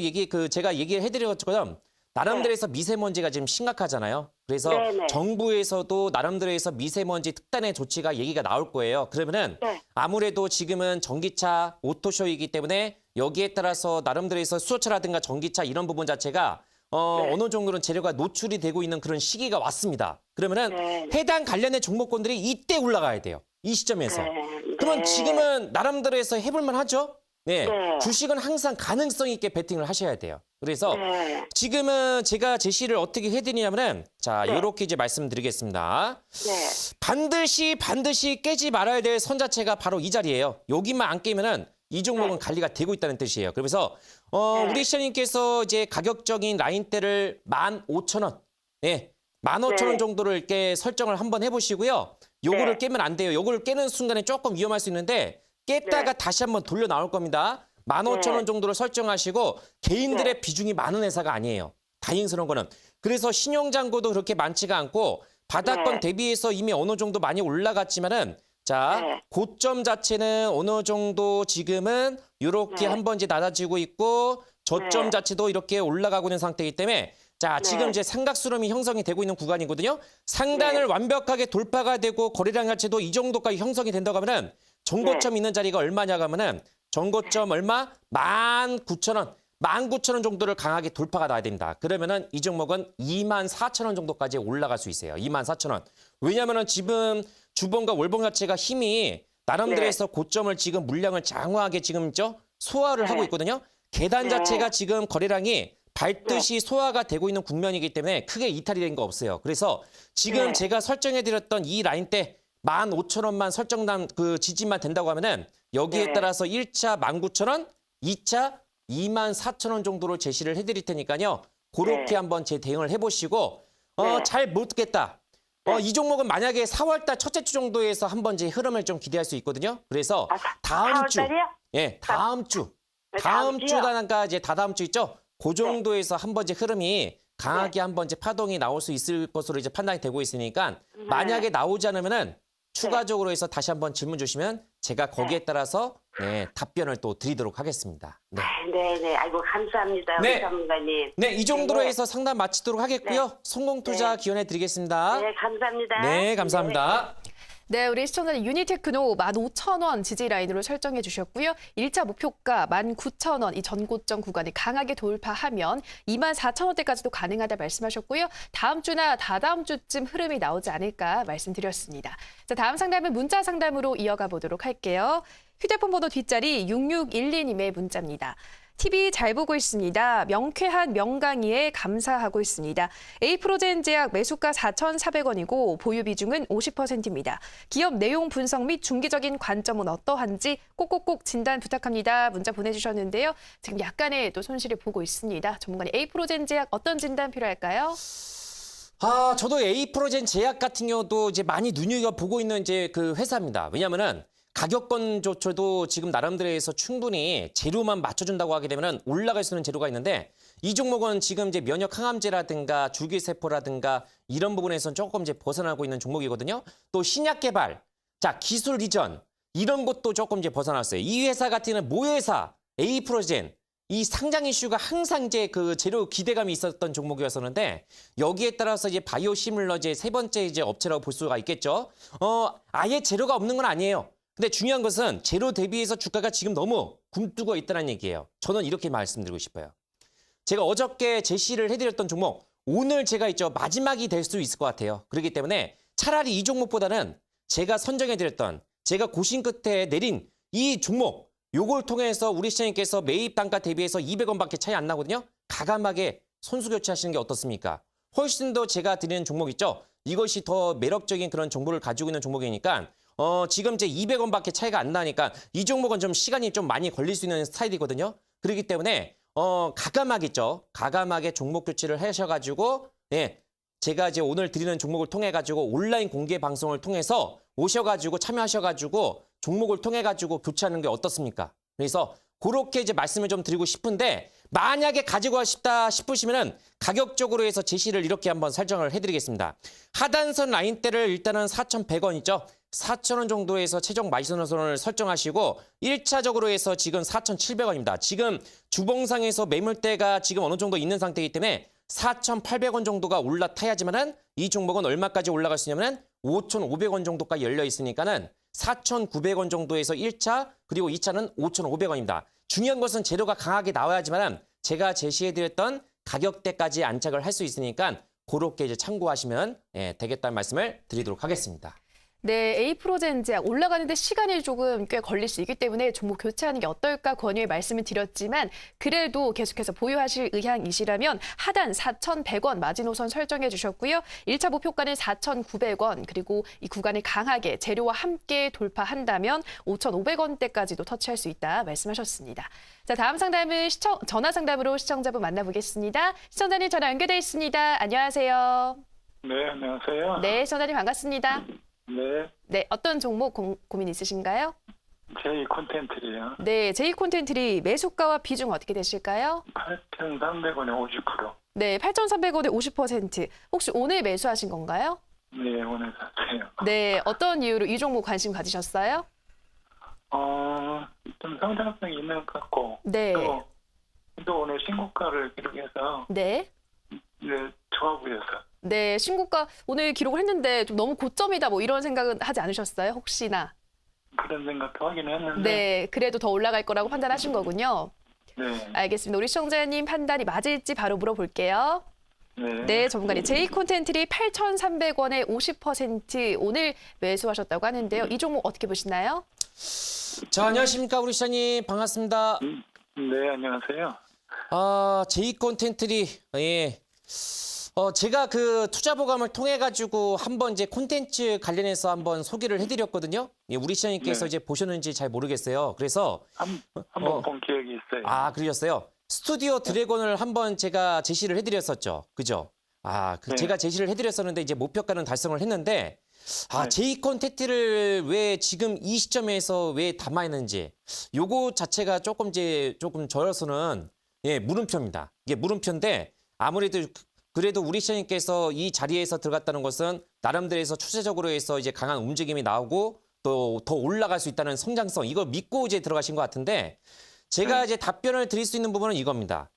B: 제가 얘기를 해드린 것처럼 나름대로에서 미세먼지가 지금 심각하잖아요. 그래서
C: 네네.
B: 정부에서도 나름대로에서 미세먼지 특단의 조치가 얘기가 나올 거예요. 그러면은
C: 네.
B: 아무래도 지금은 전기차 오토쇼이기 때문에 여기에 따라서 나름대로에서 수소차라든가 전기차 이런 부분 자체가 어느 정도는 재료가 노출이 되고 있는 그런 시기가 왔습니다. 그러면은
C: 네.
B: 해당 관련된 종목군들이 이때 올라가야 돼요. 이 시점에서.
C: 네.
B: 그러면
C: 네.
B: 지금은 나름대로에서 해볼만 하죠? 네.
C: 네.
B: 주식은 항상 가능성 있게 베팅을 하셔야 돼요. 그래서
C: 네.
B: 지금은 제가 제시를 어떻게 해드리냐면은 자,
C: 네.
B: 요렇게 이제 말씀드리겠습니다.
C: 네.
B: 반드시 깨지 말아야 될 선 자체가 바로 이 자리예요. 여기만 안 깨면은 이 종목은 관리가 되고 있다는 뜻이에요. 그래서 우리 시장님께서 이제 가격적인 라인대를 15,000원, 네, 15,000원
C: 네.
B: 정도를 이렇게 설정을 한번 해보시고요. 요거를
C: 네.
B: 깨면 안 돼요. 요거를 깨는 순간에 조금 위험할 수 있는데 깼다가 다시 한번 돌려 나올 겁니다. 15,000원 정도를 설정하시고 개인들의 비중이 많은 회사가 아니에요. 다행스러운 거는. 그래서 신용잔고도 그렇게 많지가 않고 바닥권 대비해서 이미 어느 정도 많이 올라갔지만은 자, 고점 자체는 어느 정도 지금은 이렇게 한번 이제 낮아지고 있고 저점 자체도 이렇게 올라가고 있는 상태이기 때문에 자, 지금 이제 삼각수렴이 형성이 되고 있는 구간이거든요. 상단을 완벽하게 돌파가 되고 거래량 자체도 이 정도까지 형성이 된다고 하면은 전고점 있는 자리가 얼마냐 하면은 전고점 얼마? 19,000원. 19,000원 정도를 강하게 돌파가 나야 됩니다. 그러면은 이 종목은 24,000원 정도까지 올라갈 수 있어요. 24,000원. 왜냐면은 지금 주봉과 월봉 자체가 힘이 나름대로에서 고점을 지금 물량을 장황하게 지금 있죠? 소화를 하고 있거든요. 계단 자체가 지금 거래량이 밟듯이 소화가 되고 있는 국면이기 때문에 크게 이탈이 된 거 없어요. 그래서 지금 제가 설정해드렸던 이 라인대 15,000원만 설정난 그 지지만 된다고 하면은 여기에 따라서 1차 19,000원, 2차 24,000원 정도로 제시를 해드릴 테니까요. 그렇게 한번 제 대응을 해보시고 잘 못겠다. 이 종목은 만약에 4월달 첫째 주 정도에서 한번 이제 흐름을 좀 기대할 수 있거든요. 그래서 다음 주,
C: 4월달이요?
B: 예, 다음 주, 다음 주다가 이제 다다음 주 있죠. 그 정도에서 한번 이제 흐름이 강하게 한번 이제 파동이 나올 수 있을 것으로 이제 판단이 되고 있으니까 만약에 나오지 않으면은 추가적으로 해서 다시 한번 질문 주시면 제가 거기에 따라서 답변을 또 드리도록 하겠습니다. 네.
C: 네. 아이고, 감사합니다.
B: 네.
C: 우리 전문가님.
B: 네, 이 정도로 해서 상담 마치도록 하겠고요. 성공 투자 기원해 드리겠습니다.
C: 네, 감사합니다.
B: 네, 감사합니다.
A: 네, 우리 시청자님 유니테크노 15,000원 지지 라인으로 설정해 주셨고요. 1차 목표가 19,000원 이 전고점 구간을 강하게 돌파하면 24,000원대까지도 가능하다 말씀하셨고요. 다음 주나 다다음 주쯤 흐름이 나오지 않을까 말씀드렸습니다. 자, 다음 상담은 문자 상담으로 이어가 보도록 할게요. 휴대폰 번호 뒷자리 6612님의 문자입니다. TV 잘 보고 있습니다. 명쾌한 명강의에 감사하고 있습니다. 에이프로젠 제약 매수가 4,400원이고 보유 비중은 50%입니다. 기업 내용 분석 및 중기적인 관점은 어떠한지 꼭꼭꼭 진단 부탁합니다. 문자 보내주셨는데요. 지금 약간의 또 손실을 보고 있습니다. 전문가님 에이프로젠 제약 어떤 진단 필요할까요?
B: 저도 에이프로젠 제약 같은 경우도 이제 많이 눈여겨보고 있는 이제 그 회사입니다. 왜냐면은 가격권조차도 지금 나름대로해서 충분히 재료만 맞춰준다고 하게 되면 올라갈 수 있는 재료가 있는데 이 종목은 지금 이제 면역 항암제라든가 줄기세포라든가 이런 부분에서는 조금 이제 벗어나고 있는 종목이거든요. 또 신약 개발, 자 기술 이전 이런 것도 조금 이제 벗어났어요. 이 회사 같은 경우는 모회사 에이프로젠 이 상장 이슈가 항상 이제 그 재료 기대감이 있었던 종목이었었는데 여기에 따라서 이제 바이오 시뮬러제 세 번째 이제 업체라고 볼 수가 있겠죠. 아예 재료가 없는 건 아니에요. 근데 중요한 것은 재료 대비해서 주가가 지금 너무 굼뜨고 있다는 얘기예요. 저는 이렇게 말씀드리고 싶어요. 제가 어저께 제시를 해드렸던 종목, 오늘 제가 있죠 마지막이 될 수 있을 것 같아요. 그렇기 때문에 차라리 이 종목보다는 제가 선정해드렸던, 제가 고심 끝에 내린 이 종목, 요걸 통해서 우리 시장님께서 매입 단가 대비해서 200원밖에 차이 안 나거든요. 가감하게 손수 교체하시는 게 어떻습니까? 훨씬 더 제가 드리는 종목 있죠. 이것이 더 매력적인 그런 정보를 가지고 있는 종목이니까 지금 이제 200원밖에 차이가 안 나니까 이 종목은 좀 시간이 좀 많이 걸릴 수 있는 스타일이거든요. 그렇기 때문에 가감하겠죠. 가감하게 종목 교체를 하셔가지고 제가 이제 오늘 드리는 종목을 통해 가지고 온라인 공개 방송을 통해서 오셔가지고 참여하셔가지고 종목을 통해 가지고 교체하는 게 어떻습니까? 그래서 그렇게 이제 말씀을 좀 드리고 싶은데 만약에 가지고 싶다 싶으시면은 가격적으로 해서 제시를 이렇게 한번 설정을 해드리겠습니다. 하단선 라인대를 일단은 4,100원 있죠. 4,000원 정도에서 최종 마지노선을 설정하시고 1차적으로 해서 지금 4,700원입니다. 지금 주봉상에서 매물대가 지금 어느 정도 있는 상태이기 때문에 4,800원 정도가 올라타야지만은 이 종목은 얼마까지 올라갈 수 있냐면은 5,500원 정도까지 열려 있으니까는 4,900원 정도에서 1차 그리고 2차는 5,500원입니다. 중요한 것은 재료가 강하게 나와야지만 제가 제시해드렸던 가격대까지 안착을 할 수 있으니까 그렇게 이제 참고하시면 되겠다는 말씀을 드리도록 하겠습니다.
A: 네, 에이프로젠 제약 올라가는데 시간이 조금 꽤 걸릴 수 있기 때문에 종목 교체하는 게 어떨까 권유의 말씀을 드렸지만 그래도 계속해서 보유하실 의향이시라면 하단 4,100원 마지노선 설정해 주셨고요. 1차 목표가는 4,900원 그리고 이 구간을 강하게 재료와 함께 돌파한다면 5,500원대까지도 터치할 수 있다 말씀하셨습니다. 자, 다음 상담은 전화 상담으로 시청자분 만나보겠습니다. 시청자님 전화 연결돼 있습니다. 안녕하세요.
D: 네, 안녕하세요.
A: 네, 시청자님 반갑습니다.
D: 네,
A: 네, 어떤 종목 고민 있으신가요?
D: 제이 콘텐츠요.
A: 네, 제이 콘텐츠리 매수가와 비중 어떻게 되실까요?
D: 8,300원에 50%.
A: 네, 8,300원에 50%. 혹시 오늘 매수하신 건가요?
D: 네, 오늘 샀어요.
A: 네, 어떤 이유로 이 종목 관심 가지셨어요?
D: 좀 성장성이 있는 것 같고.
A: 네.
D: 또 오늘 신고가를 기록해서,
A: 네.
D: 네, 좋아 보여서.
A: 네, 신고가 오늘 기록을 했는데 좀 너무 고점이다 뭐 이런 생각은 하지 않으셨어요? 혹시나?
D: 그런 생각도 하긴 했는데.
A: 네, 그래도 더 올라갈 거라고 판단하신 거군요.
D: 네.
A: 알겠습니다. 우리 시청자님 판단이 맞을지 바로 물어볼게요.
D: 네.
A: 네, 전문가님. 제이 콘텐츠리 8,300원에 50% 오늘 매수하셨다고 하는데요. 이 종목 어떻게 보시나요?
B: 자, 안녕하십니까 우리 시장님 반갑습니다.
D: 네, 안녕하세요.
B: 제이 콘텐츠리 제가 그 투자 보감을 통해 가지고 한번 이제 콘텐츠 관련해서 한번 소개를 해드렸거든요. 우리 시장님께서
D: 네.
B: 이제 보셨는지 잘 모르겠어요. 그래서
D: 한번 본 기억이 있어요.
B: 그러셨어요. 스튜디오 드래곤을 한번 제가 제시를 해드렸었죠. 그죠?
D: 네.
B: 제가 제시를 해드렸었는데 이제 목표가는 달성을 했는데
D: 네.
B: 제이 콘텐츠를 왜 지금 이 시점에서 왜 담아있는지 요거 자체가 조금 저로서는 물음표입니다. 이게 물음표인데 아무래도 그래도 우리 시장님께서 이 자리에서 들어갔다는 것은 나름대로해서 추세적으로 해서 이제 강한 움직임이 나오고 또 더 올라갈 수 있다는 성장성 이걸 믿고 이제 들어가신 것 같은데 제가 이제 답변을 드릴 수 있는 부분은 이겁니다.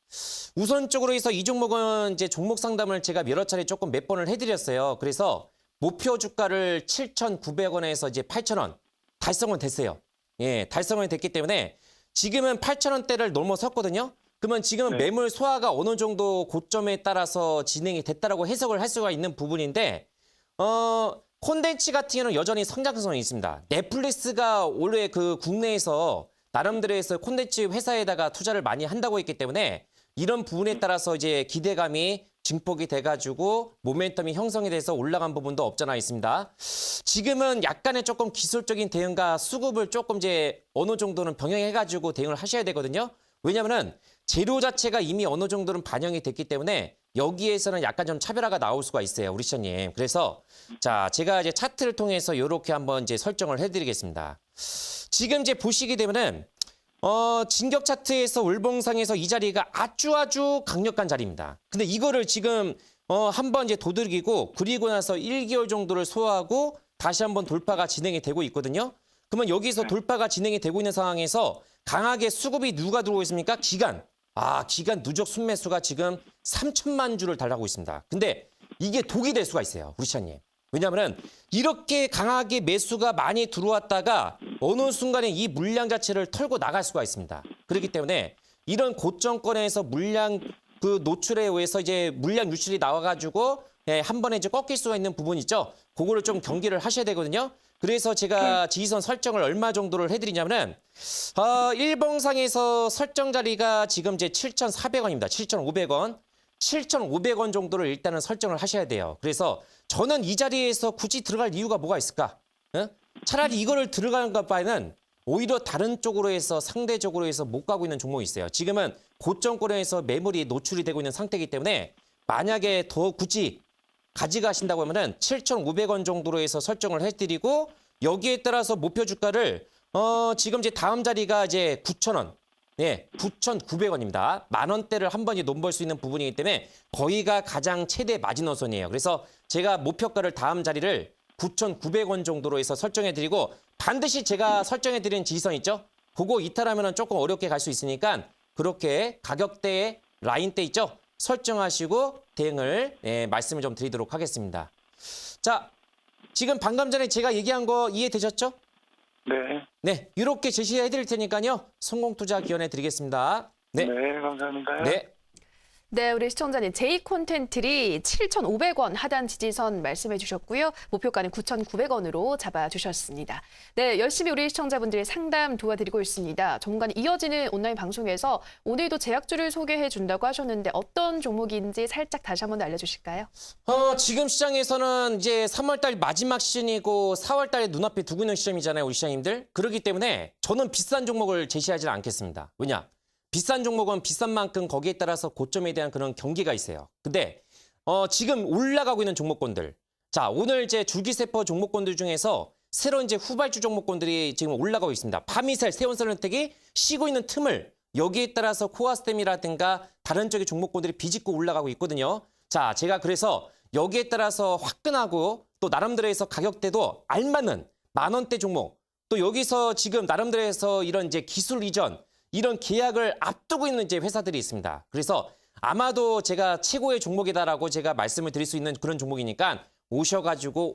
B: 우선적으로 해서 이 종목은 이제 종목 상담을 제가 여러 차례 몇 번을 해드렸어요. 그래서 목표 주가를 7,900원에서 이제 8,000원 달성은 됐어요. 예, 달성은 됐기 때문에 지금은 8,000원대를 넘어섰거든요. 그러면 지금은
D: 네.
B: 매물 소화가 어느 정도 고점에 따라서 진행이 됐다라고 해석을 할 수가 있는 부분인데 콘텐츠 같은 경우는 여전히 성장성이 있습니다. 넷플릭스가 올해 그 국내에서 나름대로해서 콘텐츠 회사에다가 투자를 많이 한다고 했기 때문에 이런 부분에 따라서 이제 기대감이 증폭이 돼가지고 모멘텀이 형성이 돼서 올라간 부분도 없잖아 있습니다. 지금은 약간의 조금 기술적인 대응과 수급을 조금 이제 어느 정도는 병행해가지고 대응을 하셔야 되거든요. 왜냐면은 재료 자체가 이미 어느 정도는 반영이 됐기 때문에 여기에서는 약간 좀 차별화가 나올 수가 있어요, 우리 시청님. 그래서 자, 제가 이제 차트를 통해서 이렇게 한번 이제 설정을 해드리겠습니다. 지금 이제 보시게 되면은 진격 차트에서 월봉상에서 이 자리가 아주 강력한 자리입니다. 근데 이거를 지금 한번 이제 도둑이고 그리고 나서 1개월 정도를 소화하고 다시 한번 돌파가 진행이 되고 있거든요. 그러면 여기서 돌파가 진행이 되고 있는 상황에서 강하게 수급이 누가 들어오고 있습니까? 기관. 기관 누적 순매수가 지금 3천만 주를 달하고 있습니다. 근데 이게 독이 될 수가 있어요, 우리 시장님. 왜냐하면 이렇게 강하게 매수가 많이 들어왔다가 어느 순간에 이 물량 자체를 털고 나갈 수가 있습니다. 그렇기 때문에 이런 고점권에서 물량 그 노출에 의해서 이제 물량 유출이 나와가지고 한 번에 이제 꺾일 수가 있는 부분 있죠. 그거를 좀 경계를 하셔야 되거든요. 그래서 제가 지지선 설정을 얼마 정도를 해드리냐면은 일봉상에서 설정 자리가 지금 이제 7,400원입니다. 7,500원. 7,500원 정도를 일단은 설정을 하셔야 돼요. 그래서 저는 이 자리에서 굳이 들어갈 이유가 뭐가 있을까? 차라리 이거를 들어가는 것 바에는 오히려 다른 쪽으로 해서 상대적으로 해서 못 가고 있는 종목이 있어요. 지금은 고점권에서 매물이 노출이 되고 있는 상태이기 때문에 만약에 더 굳이 가져가신다고 하면은 7,500원 정도로 해서 설정을 해드리고 여기에 따라서 목표 주가를 지금 이제 다음 자리가 이제 9,000원. 예, 9,900원입니다. 만 원대를 한 번에 넘볼 수 있는 부분이기 때문에 거기가 가장 최대 마지노선이에요. 그래서 제가 목표가를 다음 자리를 9,900원 정도로 해서 설정해드리고 반드시 제가 설정해드린 지지선 있죠? 그거 이탈하면 조금 어렵게 갈 수 있으니까 그렇게 가격대에 라인대 있죠? 설정하시고 대응을 말씀을 좀 드리도록 하겠습니다. 자, 지금 방금 전에 제가 얘기한 거 이해되셨죠?
D: 네.
B: 네, 이렇게 제시해 드릴 테니까요. 성공투자 기원해 드리겠습니다. 네.
D: 네, 감사합니다.
B: 네.
A: 네, 우리 시청자님 J콘텐트리 7,500원 하단 지지선 말씀해 주셨고요. 목표가는 9,900원으로 잡아주셨습니다. 네, 열심히 우리 시청자분들의 상담 도와드리고 있습니다. 전문가는 이어지는 온라인 방송에서 오늘도 제약주를 소개해 준다고 하셨는데 어떤 종목인지 살짝 다시 한번 알려주실까요?
B: 지금 시장에서는 이제 3월달 마지막 시즌이고 4월달에 눈앞에 두고 있는 시점이잖아요, 우리 시장님들. 그렇기 때문에 저는 비싼 종목을 제시하지 않겠습니다. 왜냐? 비싼 종목은 비싼 만큼 거기에 따라서 고점에 대한 그런 경계가 있어요. 근데 지금 올라가고 있는 종목군들. 자, 오늘 이제 줄기세포 종목군들 중에서 새로 이제 후발주 종목군들이 지금 올라가고 있습니다. 파미셀, 세온설렌텍이 쉬고 있는 틈을 여기에 따라서 코아스템이라든가 다른 쪽의 종목군들이 비집고 올라가고 있거든요. 자, 제가 그래서 여기에 따라서 화끈하고 또 나름대로 해서 가격대도 알맞는 만 원대 종목. 또 여기서 지금 나름대로 해서 이런 이제 기술 이전 이런 계약을 앞두고 있는 이제 회사들이 있습니다. 그래서 아마도 제가 최고의 종목이다라고 제가 말씀을 드릴 수 있는 그런 종목이니까 오셔가지고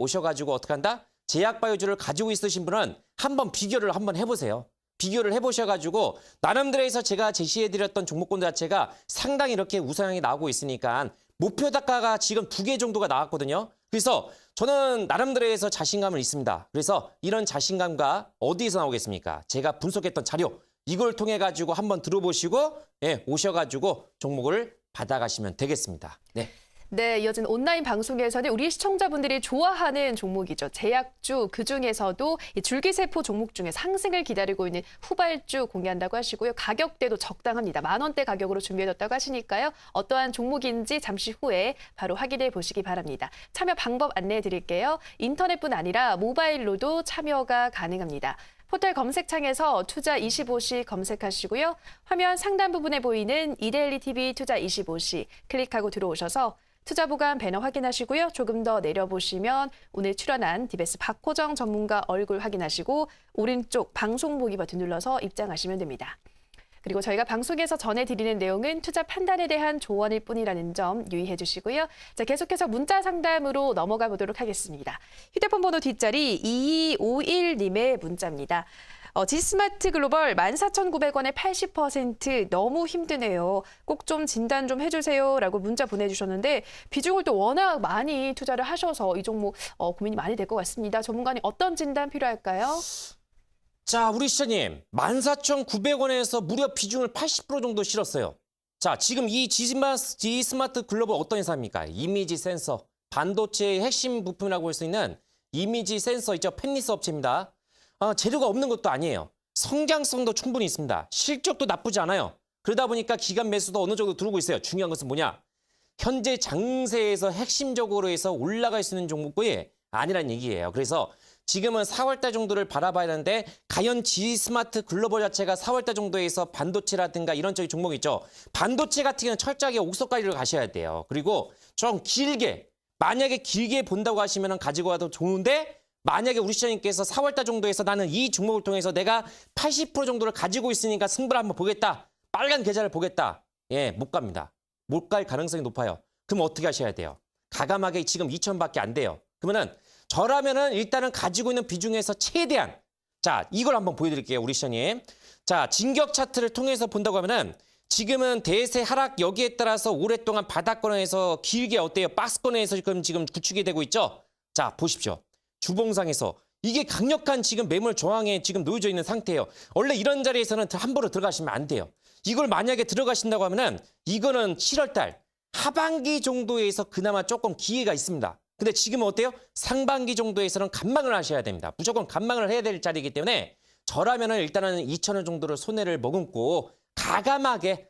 B: 어떻게 한다? 제약바이오주를 가지고 있으신 분은 한번 비교를 한번 해보세요. 비교를 해보셔가지고 나름대로 해서 제가 제시해드렸던 종목군들 자체가 상당히 이렇게 우상향이 나오고 있으니까 목표 단가가 지금 2개 정도가 나왔거든요. 그래서 저는 나름대로 해서 자신감을 있습니다. 그래서 이런 자신감과 어디에서 나오겠습니까? 제가 분석했던 자료. 이걸 통해 가지고 한번 들어보시고 오셔가지고 종목을 받아가시면 되겠습니다. 네.
A: 네, 이어진 온라인 방송에서는 우리 시청자분들이 좋아하는 종목이죠. 제약주, 그중에서도 이 줄기세포 종목 중에 상승을 기다리고 있는 후발주 공개한다고 하시고요. 가격대도 적당합니다. 만 원대 가격으로 준비해뒀다고 하시니까요. 어떠한 종목인지 잠시 후에 바로 확인해 보시기 바랍니다. 참여 방법 안내해 드릴게요. 인터넷뿐 아니라 모바일로도 참여가 가능합니다. 포털 검색창에서 투자25시 검색하시고요. 화면 상단 부분에 보이는 이데일리 TV 투자25시 클릭하고 들어오셔서 투자보관 배너 확인하시고요. 조금 더 내려보시면 오늘 출연한 디베스 박호정 전문가 얼굴 확인하시고 오른쪽 방송 보기 버튼 눌러서 입장하시면 됩니다. 그리고 저희가 방송에서 전해드리는 내용은 투자 판단에 대한 조언일 뿐이라는 점 유의해 주시고요. 자, 계속해서 문자 상담으로 넘어가 보도록 하겠습니다. 휴대폰 번호 뒷자리 2251님의 문자입니다. 지스마트 글로벌 14,900원에 80% 너무 힘드네요. 꼭 좀 진단 좀 해주세요. 라고 문자 보내주셨는데 비중을 또 워낙 많이 투자를 하셔서 이 종목 고민이 많이 될 것 같습니다. 전문가님 어떤 진단 필요할까요?
B: 자, 우리 시청자님 14,900원에서 무려 비중을 80% 정도 실었어요. 자, 지금 이 지스마트 글로벌 어떤 회사입니까? 이미지 센서, 반도체의 핵심 부품이라고 할 수 있는 이미지 센서 있죠? 팹리스 업체입니다. 재료가 없는 것도 아니에요. 성장성도 충분히 있습니다. 실적도 나쁘지 않아요. 그러다 보니까 기간 매수도 어느 정도 들어오고 있어요. 중요한 것은 뭐냐? 현재 장세에서 핵심적으로 해서 올라갈 수 있는 종목이 아니란 얘기예요. 그래서 지금은 4월달 정도를 바라봐야 하는데 과연 지스마트 글로벌 자체가 4월달 정도에서 반도체라든가 이런 쪽의 종목 있죠. 반도체 같은 경우는 철저하게 옥석가리를 가셔야 돼요. 그리고 좀 길게, 만약에 길게 본다고 하시면 가지고 와도 좋은데 만약에 우리 시장님께서 4월달 정도에서 나는 이 종목을 통해서 내가 80% 정도를 가지고 있으니까 승부를 한번 보겠다. 빨간 계좌를 보겠다. 예, 못 갑니다. 못 갈 가능성이 높아요. 그럼 어떻게 하셔야 돼요? 가감하게 지금 2,000밖에 안 돼요. 그러면은 저라면은 일단은 가지고 있는 비중에서 최대한 자, 이걸 한번 보여드릴게요. 우리 시장님. 자, 진격 차트를 통해서 본다고 하면은 지금은 대세 하락 여기에 따라서 오랫동안 바닥권에서 길게 어때요? 박스권에서 지금 구축이 되고 있죠? 자, 보십시오. 주봉상에서 이게 강력한 지금 매물 저항에 지금 놓여져 있는 상태예요. 원래 이런 자리에서는 함부로 들어가시면 안 돼요. 이걸 만약에 들어가신다고 하면은 이거는 7월달 하반기 정도에서 그나마 조금 기회가 있습니다. 근데 지금은 어때요? 상반기 정도에서는 간망을 하셔야 됩니다. 무조건 간망을 해야 될 자리이기 때문에 저라면은 일단은 2,000원 정도를 손해를 머금고 가감하게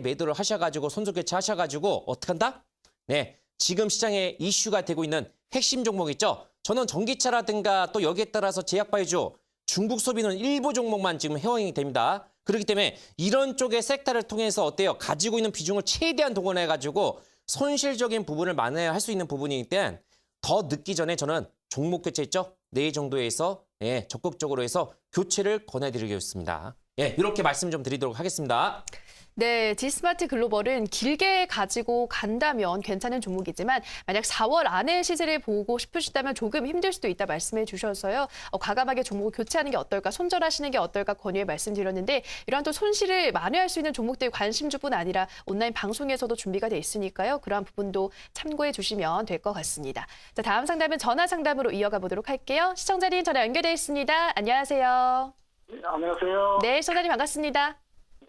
B: 매도를 하셔가지고 손절 교체하셔가지고 어떻게 한다? 네, 지금 시장에 이슈가 되고 있는 핵심 종목 있죠? 저는 전기차라든가 또 여기에 따라서 제약바이오, 중국 소비는 일부 종목만 지금 해당이 됩니다. 그렇기 때문에 이런 쪽의 섹터를 통해서 어때요? 가지고 있는 비중을 최대한 동원해가지고 손실적인 부분을 만회할 수 있는 부분이기 때문에 더 늦기 전에 저는 종목 교체 있죠? 내일 정도에서 예, 적극적으로 해서 교체를 권해드리겠습니다. 예, 이렇게 말씀 좀 드리도록 하겠습니다.
A: 네, 지스마트 글로벌은 길게 가지고 간다면 괜찮은 종목이지만 만약 4월 안에 시세를 보고 싶으시다면 조금 힘들 수도 있다 말씀해 주셔서요. 과감하게 종목을 교체하는 게 어떨까, 손절하시는 게 어떨까 권유해 말씀드렸는데 이러한 또 손실을 만회할 수 있는 종목들 관심주뿐 아니라 온라인 방송에서도 준비가 돼 있으니까요. 그러한 부분도 참고해 주시면 될 것 같습니다. 자, 다음 상담은 전화 상담으로 이어가 보도록 할게요. 시청자님 전화 연결돼 있습니다. 안녕하세요.
D: 네, 안녕하세요.
A: 네, 시청자님 반갑습니다.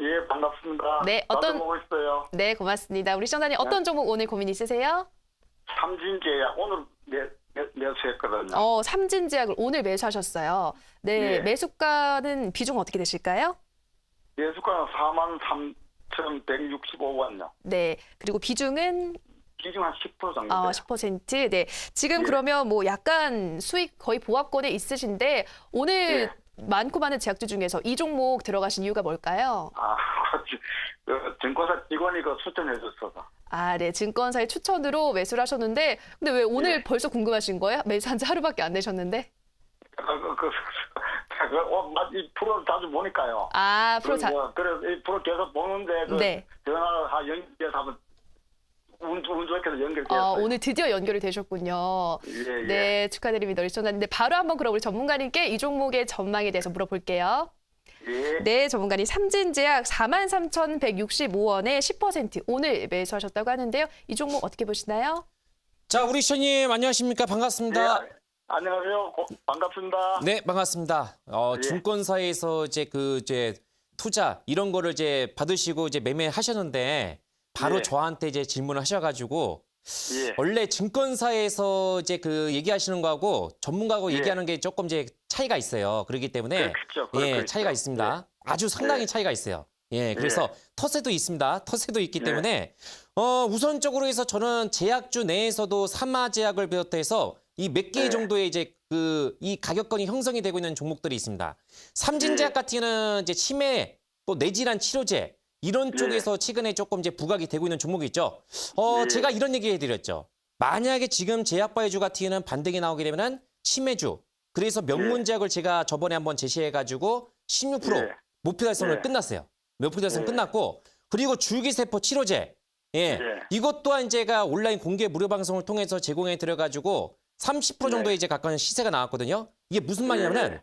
D: 예, 반갑습니다.
A: 네,
D: 나도 보고 있어요.
A: 네, 고맙습니다. 우리 시청자님 어떤 종목 오늘 고민 있으세요?
D: 삼진제약 오늘 매수했거든요.
A: 삼진제약을 오늘 매수하셨어요. 네,
D: 예.
A: 매수가는 비중 어떻게 되실까요?
D: 매수가는 43,165원요.
A: 네, 그리고 비중은
D: 비중 한 10% 정도 돼요.
A: 10%. 네, 지금
D: 예.
A: 그러면 뭐 약간 수익 거의 보합권에 있으신데 오늘
D: 예.
A: 많고 많은 제약주 중에서 이 종목 들어가신 이유가 뭘까요?
D: 증권사 직원이 추천해 줬어서.
A: 네, 증권사의 추천으로 매수를 하셨는데 근데 왜 오늘
D: 예.
A: 벌써 궁금하신 거예요? 매수한 지 하루밖에 안 되셨는데?
D: 이 프로를 자주 보니까요.
A: 프로
D: 그래서 이 프로 계속 보는데
A: 네.
D: 전화를 연결해서 한번 운 좋게 해서 연결되었어요.
A: 오늘 드디어 연결이 되셨군요.
D: 예.
A: 네, 축하드립니다. 우리 시청자님. 바로 한번 그럼 우리 전문가님께 이 종목의 전망에 대해서 물어볼게요.
D: 예.
A: 네, 전문가님. 삼진제약 43,165원에 10% 오늘 매수하셨다고 하는데요. 이 종목 어떻게 보시나요?
B: 자, 우리 시청님 안녕하십니까? 반갑습니다.
D: 예, 안녕하세요. 반갑습니다.
B: 네, 반갑습니다.
D: 예.
B: 증권사에서 이제 투자 이런 거를 이제 받으시고 이제 매매하셨는데 바로
D: 예.
B: 저한테 이제 질문을 하셔가지고
D: 예.
B: 원래 증권사에서 이제 얘기하시는 거하고 전문가하고
D: 예.
B: 얘기하는 게 조금 이제 차이가 있어요. 그렇기 때문에
D: 그렇죠.
B: 차이가 있습니다. 아주 상당히
D: 예.
B: 차이가 있어요. 예, 그래서 터세도 있습니다. 터세도 있기
D: 예.
B: 때문에 우선적으로 해서 저는 제약주 내에서도 삼화제약을 비롯해서 이 몇 개
D: 예.
B: 정도의 이제 이 가격권이 형성이 되고 있는 종목들이 있습니다. 삼진제약 같은 경우는 이제 치매 또 뇌질환 치료제 이런 쪽에서 최근에 조금 이제 부각이 되고 있는 종목이 있죠. 제가 이런 얘기 해드렸죠. 만약에 지금 제약바이오주 같은 경우는 반등이 나오게 되면은 치매주. 그래서 명문제약을 제가 저번에 한번 제시해가지고 16% 목표 달성을 끝났어요. 몇프대선 끝났고 그리고 줄기세포 치료제 예. 이것 또한 제가 온라인 공개 무료 방송을 통해서 제공해 드려가지고 30% 정도의 이제 가까운 시세가 나왔거든요. 이게 무슨 말이냐면은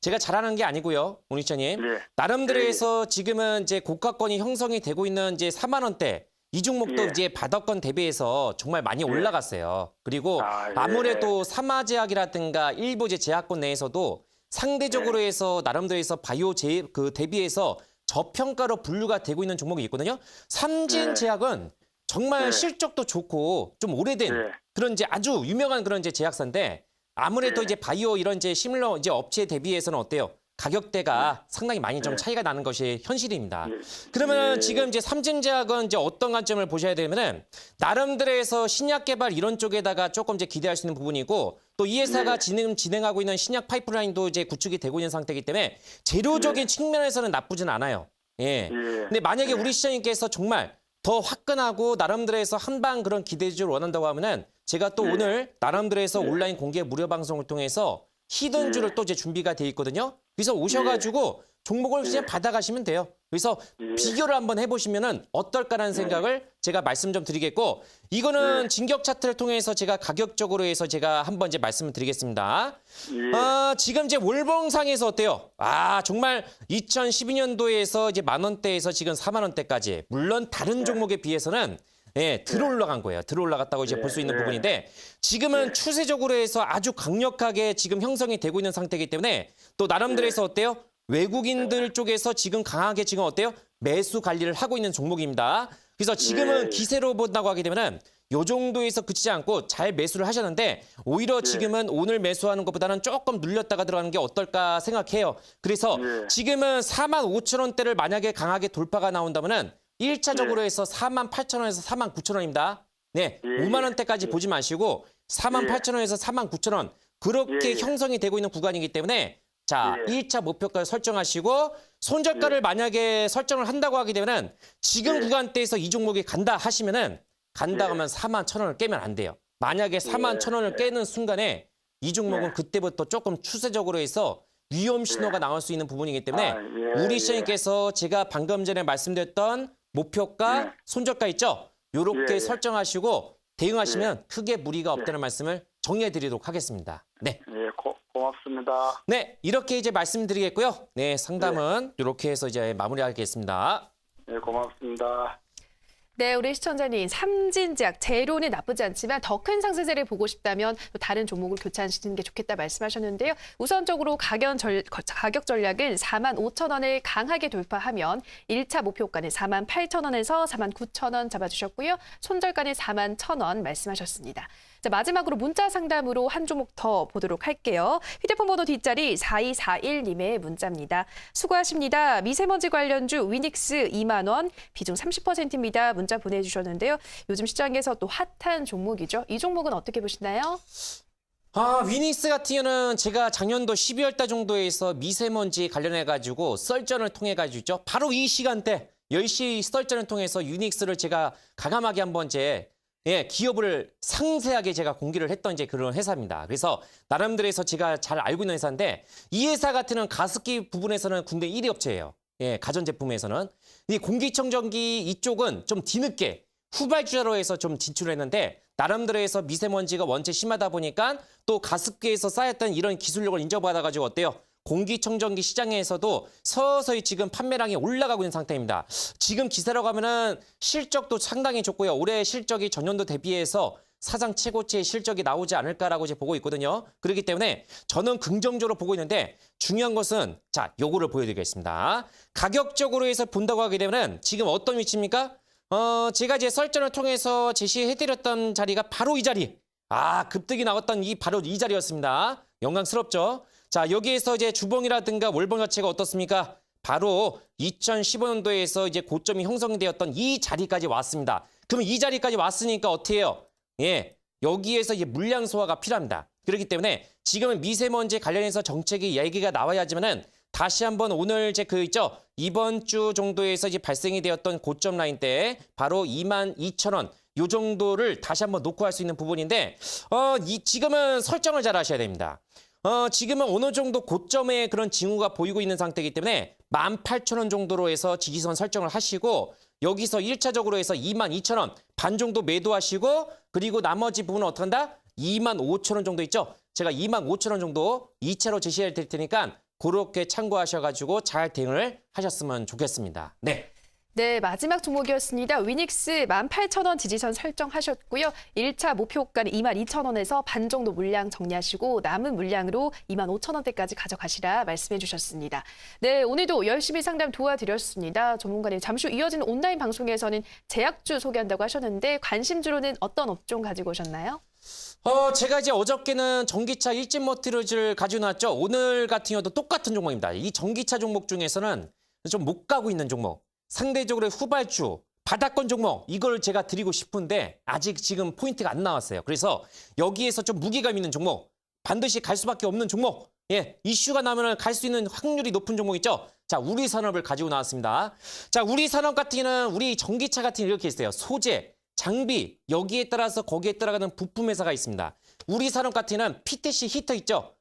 B: 제가 잘하는 게 아니고요, 오늘 시장님. 나름대로 해서 지금은 이제 고가권이 형성이 되고 있는 이제 4만 원대 이 종목도 이제 바닥권 대비해서 정말 많이 올라갔어요. 그리고 아무래도 삼화제약이라든가 일부 이제 제약권 내에서도 상대적으로 해서 나름대로 해서 바이오 그 대비해서 저평가로 분류가 되고 있는 종목이 있거든요. 삼진제약은 정말 실적도 좋고 좀 오래된 그런 이제 아주 유명한 그런 이제 제약사인데 아무래도 이제 바이오 이런 이제 시밀러 이제 업체 대비해서는 어때요? 가격대가 상당히 많이 좀 차이가 나는 것이 현실입니다. 그러면 지금 이제 삼진제약은 이제 어떤 관점을 보셔야 되면은 나름대로 해서 신약 개발 이런 쪽에다가 조금 이제 기대할 수 있는 부분이고 또 이 회사가 진행하고 있는 신약 파이프라인도 이제 구축이 되고 있는 상태이기 때문에 재료적인 측면에서는 나쁘진 않아요. 예. 근데 만약에 우리 시장님께서 정말 더 화끈하고 나름대로 해서 한방 그런 기대주를 원한다고 하면은 제가 또 오늘 나름대로 해서 온라인 공개 무료 방송을 통해서 히든주를 또 이제 준비가 돼 있거든요. 그래서 오셔가지고 종목을 그냥 받아가시면 돼요. 그래서 비교를 한번 해보시면은 어떨까라는 생각을 제가 말씀 좀 드리겠고 이거는 진격 차트를 통해서 제가 가격적으로 해서 제가 한번 이제 말씀을 드리겠습니다. 지금 이제 월봉상에서 어때요? 정말 2012년도에서 이제 만 원대에서 지금 4만 원대까지 물론 다른 종목에 비해서는 들어 올라간 거예요. 들어 올라갔다고 이제 볼 수 있는 부분인데 지금은 추세적으로 해서 아주 강력하게 지금 형성이 되고 있는 상태이기 때문에 또 나름대로 해서 어때요? 외국인들 쪽에서 지금 강하게 지금 어때요? 매수 관리를 하고 있는 종목입니다. 그래서 지금은 기세로 본다고 하게 되면은 요 정도에서 그치지 않고 잘 매수를 하셨는데 오히려 지금은 오늘 매수하는 것보다는 조금 눌렸다가 들어가는 게 어떨까 생각해요. 그래서 지금은 4만 5천 원대를 만약에 강하게 돌파가 나온다면은 1차적으로 해서 4만 8천 원에서 4만 9천 원입니다. 네, 5만 원대까지 보지 마시고 4만 8천 원에서 4만 9천 원 그렇게 형성이 되고 있는 구간이기 때문에 자, 1차 목표가를 설정하시고 손절가를 만약에 설정을 한다고 하게 되면은 지금 구간대에서 이 종목이 간다 하시면은 간다 하면 4만 1천 원을 깨면 안 돼요. 만약에 4만 1천 원을 깨는 순간에 이 종목은 그때부터 조금 추세적으로 해서 위험 신호가 나올 수 있는 부분이기 때문에 우리 시장님께서 제가 방금 전에 말씀드렸던 목표가, 손절가 있죠? 요렇게 설정하시고 대응하시면 크게 무리가 없다는 말씀을 정리해 드리도록 하겠습니다. 네.
D: 고맙습니다.
B: 네, 이렇게 이제 말씀드리겠고요. 네, 상담은 이렇게 해서 이제 마무리하겠습니다.
D: 네, 고맙습니다.
A: 네, 우리 시청자님, 삼진제약 재료는 나쁘지 않지만 더 큰 상승세를 보고 싶다면 또 다른 종목을 교체하시는 게 좋겠다 말씀하셨는데요. 우선적으로 가격 전략은 4만 5천 원을 강하게 돌파하면 1차 목표가는 4만 8천 원에서 4만 9천 원 잡아주셨고요. 손절가는 4만 1천 원 말씀하셨습니다. 자, 마지막으로 문자 상담으로 한 종목 더 보도록 할게요. 휴대폰 번호 뒷자리 4241님의 문자입니다. 수고하십니다. 미세먼지 관련주 위닉스 2만 원, 비중 30%입니다. 문자 보내주셨는데요. 요즘 시장에서 또 핫한 종목이죠. 이 종목은 어떻게 보시나요?
B: 위닉스 같은 경우는 제가 작년도 12월 달 정도에서 미세먼지 관련해가지고 썰전을 통해가지고 바로 이 시간대 10시 썰전을 통해서 유닉스를 제가 가감하게 한번 기업을 상세하게 제가 공개를 했던 이제 그런 회사입니다. 그래서 나름대로 해서 제가 잘 알고 있는 회사인데 이 회사 같은 가습기 부분에서는 국내 1위 업체예요. 가전제품에서는. 이 공기청정기 이쪽은 좀 뒤늦게 후발주자로 해서 좀 진출을 했는데 나름대로 해서 미세먼지가 원체 심하다 보니까 또 가습기에서 쌓였던 이런 기술력을 인정받아가지고 어때요? 공기청정기 시장에서도 서서히 지금 판매량이 올라가고 있는 상태입니다. 지금 기세라고 하면은 실적도 상당히 좋고요. 올해 실적이 전년도 대비해서 사상 최고치의 실적이 나오지 않을까라고 이제 보고 있거든요. 그렇기 때문에 저는 긍정적으로 보고 있는데 중요한 것은 자, 요거를 보여드리겠습니다. 가격적으로 해서 본다고 하게 되면은 지금 어떤 위치입니까? 제가 이제 썰전을 통해서 제시해드렸던 자리가 바로 이 자리. 급등이 나왔던 바로 이 자리였습니다. 영광스럽죠? 자, 여기에서 이제 주봉이라든가 월봉 자체가 어떻습니까? 바로 2015년도에서 이제 고점이 형성되었던 이 자리까지 왔습니다. 그럼 이 자리까지 왔으니까 어떻게 해요? 여기에서 이제 물량 소화가 필요합니다. 그렇기 때문에 지금은 미세먼지 관련해서 정책이 얘기가 나와야지만은 다시 한번 오늘 이번 주 정도에서 이제 발생이 되었던 고점 라인 때 바로 22,000원 요 정도를 다시 한번 놓고 할 수 있는 부분인데 지금은 설정을 잘 하셔야 됩니다. 지금은 어느 정도 고점의 그런 징후가 보이고 있는 상태이기 때문에 18,000원 정도로 해서 지지선 설정을 하시고 여기서 1차적으로 해서 22,000원 반 정도 매도하시고 그리고 나머지 부분은 어떻게 한다? 25,000원 정도 있죠? 제가 25,000원 정도 2차로 제시해 드릴 테니까 그렇게 참고하셔가지고 잘 대응을 하셨으면 좋겠습니다. 네.
A: 네, 마지막 종목이었습니다. 위닉스 18,000원 지지선 설정하셨고요. 1차 목표가는 22,000원에서 반 정도 물량 정리하시고 남은 물량으로 25,000원대까지 가져가시라 말씀해 주셨습니다. 네, 오늘도 열심히 상담 도와드렸습니다. 전문가님, 잠시 후 이어지는 온라인 방송에서는 제약주 소개한다고 하셨는데 관심주로는 어떤 업종 가지고 오셨나요?
B: 제가 이제 어저께는 전기차 일진머티리얼을 가지고 나왔죠. 오늘 같은 경우도 똑같은 종목입니다. 이 전기차 종목 중에서는 좀 못 가고 있는 종목. 상대적으로 후발주, 바닥권 종목 이걸 제가 드리고 싶은데 아직 지금 포인트가 안 나왔어요. 그래서 여기에서 좀 무게감 있는 종목, 반드시 갈 수밖에 없는 종목, 이슈가 나면 갈 수 있는 확률이 높은 종목 있죠. 자, 우리산업을 가지고 나왔습니다. 자, 우리산업 같은 경우는 우리 전기차 같은 경우 이렇게 있어요. 소재, 장비, 여기에 따라서 거기에 따라가는 부품 회사가 있습니다. 우리산업 같은 경우는 PTC 히터 있죠.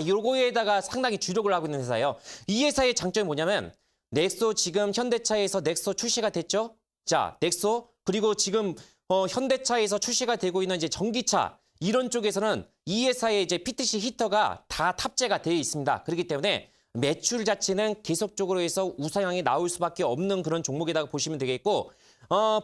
B: 요거에다가 상당히 주력을 하고 있는 회사예요. 이 회사의 장점이 뭐냐면 넥소 지금 현대차에서 넥소 출시가 됐죠. 자, 넥소 그리고 지금 현대차에서 출시가 되고 있는 이제 전기차 이런 쪽에서는 이 회사의 이제 PTC 히터가 다 탑재가 되어 있습니다. 그렇기 때문에 매출 자체는 계속적으로 해서 우상향이 나올 수밖에 없는 그런 종목이라고 보시면 되겠고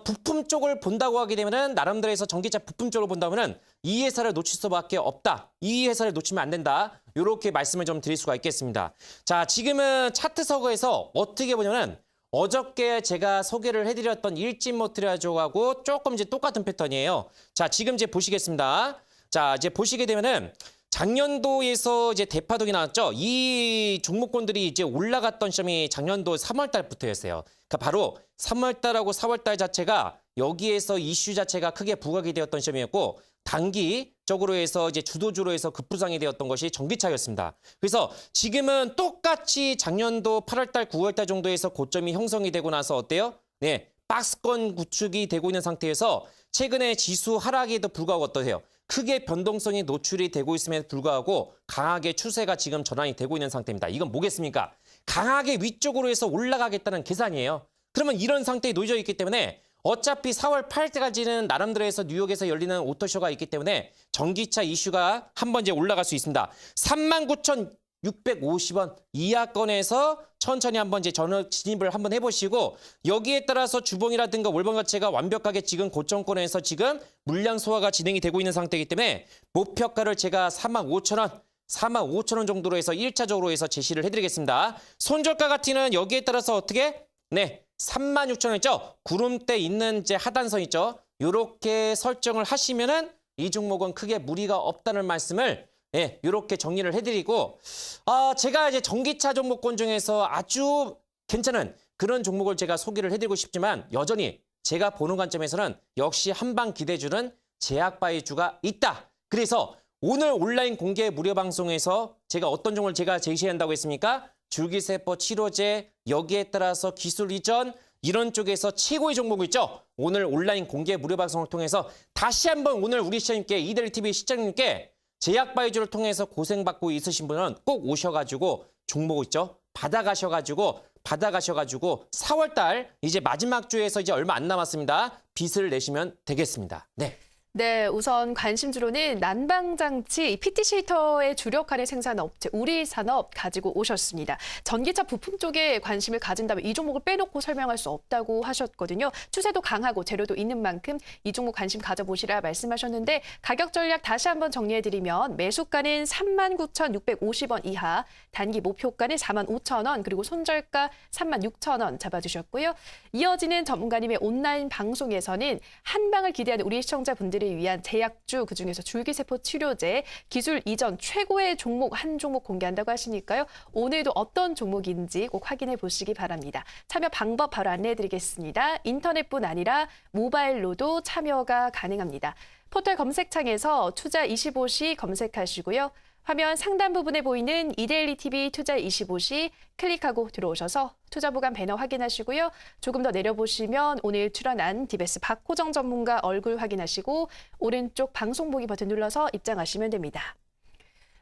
B: 부품 쪽을 본다고 하게 되면은 나름대로 해서 전기차 부품 쪽을 본다면은 이 회사를 놓칠 수밖에 없다. 이 회사를 놓치면 안 된다. 이렇게 말씀을 좀 드릴 수가 있겠습니다. 자, 지금은 차트서거에서 어떻게 보냐면 어저께 제가 소개를 해드렸던 일진머티리얼하고 조금 이제 똑같은 패턴이에요. 자, 지금 이제 보시겠습니다. 자, 이제 보시게 되면은 작년도에서 이제 대파동이 나왔죠. 이 종목군들이 이제 올라갔던 시점이 작년도 3월 달부터였어요. 그러니까 바로 3월 달하고 4월 달 자체가 여기에서 이슈 자체가 크게 부각이 되었던 시점이었고 단기적으로 해서 이제 주도주로 해서 급부상이 되었던 것이 전기차였습니다. 그래서 지금은 똑같이 작년도 8월 달, 9월 달 정도에서 고점이 형성이 되고 나서 어때요? 네, 박스권 구축이 되고 있는 상태에서 최근에 지수 하락에도 불구하고 어떠세요? 크게 변동성이 노출이 되고 있음에도 불구하고 강하게 추세가 지금 전환이 되고 있는 상태입니다. 이건 뭐겠습니까? 강하게 위쪽으로 해서 올라가겠다는 계산이에요. 그러면 이런 상태에 놓여져 있기 때문에 어차피 4월 8일까지는 나름대로 해서 뉴욕에서 열리는 오토쇼가 있기 때문에 전기차 이슈가 한번 이제 올라갈 수 있습니다. 39,650원 이하권에서 천천히 한번 이제 진입을 한번 해보시고 여기에 따라서 주봉이라든가 월봉 자체가 완벽하게 지금 고점권에서 지금 물량 소화가 진행이 되고 있는 상태이기 때문에 목표가를 제가 45,000원, 45,000원 정도로 해서 1차적으로 해서 제시를 해드리겠습니다. 손절가 같은 경우는 여기에 따라서 어떻게? 네, 36,000원 있죠? 구름대 있는 이제 하단선 있죠? 요렇게 설정을 하시면은 이 종목은 크게 무리가 없다는 말씀을 이렇게 정리를 해드리고 제가 이제 전기차 종목군 중에서 아주 괜찮은 그런 종목을 제가 소개를 해드리고 싶지만 여전히 제가 보는 관점에서는 역시 한방 기대주는 제약바이주가 있다. 그래서 오늘 온라인 공개 무료 방송에서 제가 어떤 종목을 제가 제시한다고 했습니까? 줄기세포 치료제, 여기에 따라서 기술 이전, 이런 쪽에서 최고의 종목이 있죠. 오늘 온라인 공개 무료 방송을 통해서 다시 한번 오늘 우리 시청자님께 이데일리TV 시청자님께 제약바이주를 통해서 고생받고 있으신 분은 꼭 오셔가지고 종목 있죠. 받아가셔가지고 4월달 이제 마지막 주에서 이제 얼마 안 남았습니다. 빚을 내시면 되겠습니다. 네.
A: 네, 우선 관심주로는 난방장치, PTC 히터의 주력하는 생산업체 우리산업 가지고 오셨습니다. 전기차 부품 쪽에 관심을 가진다면 이 종목을 빼놓고 설명할 수 없다고 하셨거든요. 추세도 강하고 재료도 있는 만큼 이 종목 관심 가져보시라 말씀하셨는데 가격 전략 다시 한번 정리해드리면 매수가는 39,650원 이하, 단기 목표가는 45,000원, 그리고 손절가 36,000원 잡아주셨고요. 이어지는 전문가님의 온라인 방송에서는 한방을 기대하는 우리 시청자분들이 위한 제약주, 그중에서 줄기세포 치료제, 기술 이전 최고의 종목 한 종목 공개한다고 하시니까요. 오늘도 어떤 종목인지 꼭 확인해 보시기 바랍니다. 참여 방법 바로 안내해드리겠습니다. 인터넷뿐 아니라 모바일로도 참여가 가능합니다. 포털 검색창에서 투자25시 검색하시고요. 화면 상단 부분에 보이는 이데일리TV 투자25시 클릭하고 들어오셔서 투자보관 배너 확인하시고요. 조금 더 내려보시면 오늘 출연한 디베스 박호정 전문가 얼굴 확인하시고 오른쪽 방송 보기 버튼 눌러서 입장하시면 됩니다.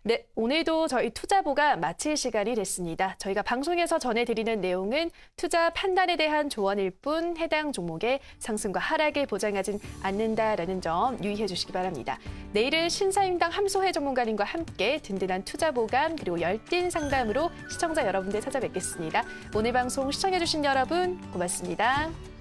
A: 네, 오늘도 저희 투자보가 마칠 시간이 됐습니다. 저희가 방송에서 전해드리는 내용은 투자 판단에 대한 조언일 뿐 해당 종목의 상승과 하락을 보장하진 않는다라는 점 유의해 주시기 바랍니다. 내일은 신사임당 함소혜 전문가님과 함께 든든한 투자 보감 그리고 열띤 상담으로 시청자 여러분들 찾아뵙겠습니다. 오늘 방송 시청해 주신 여러분 고맙습니다.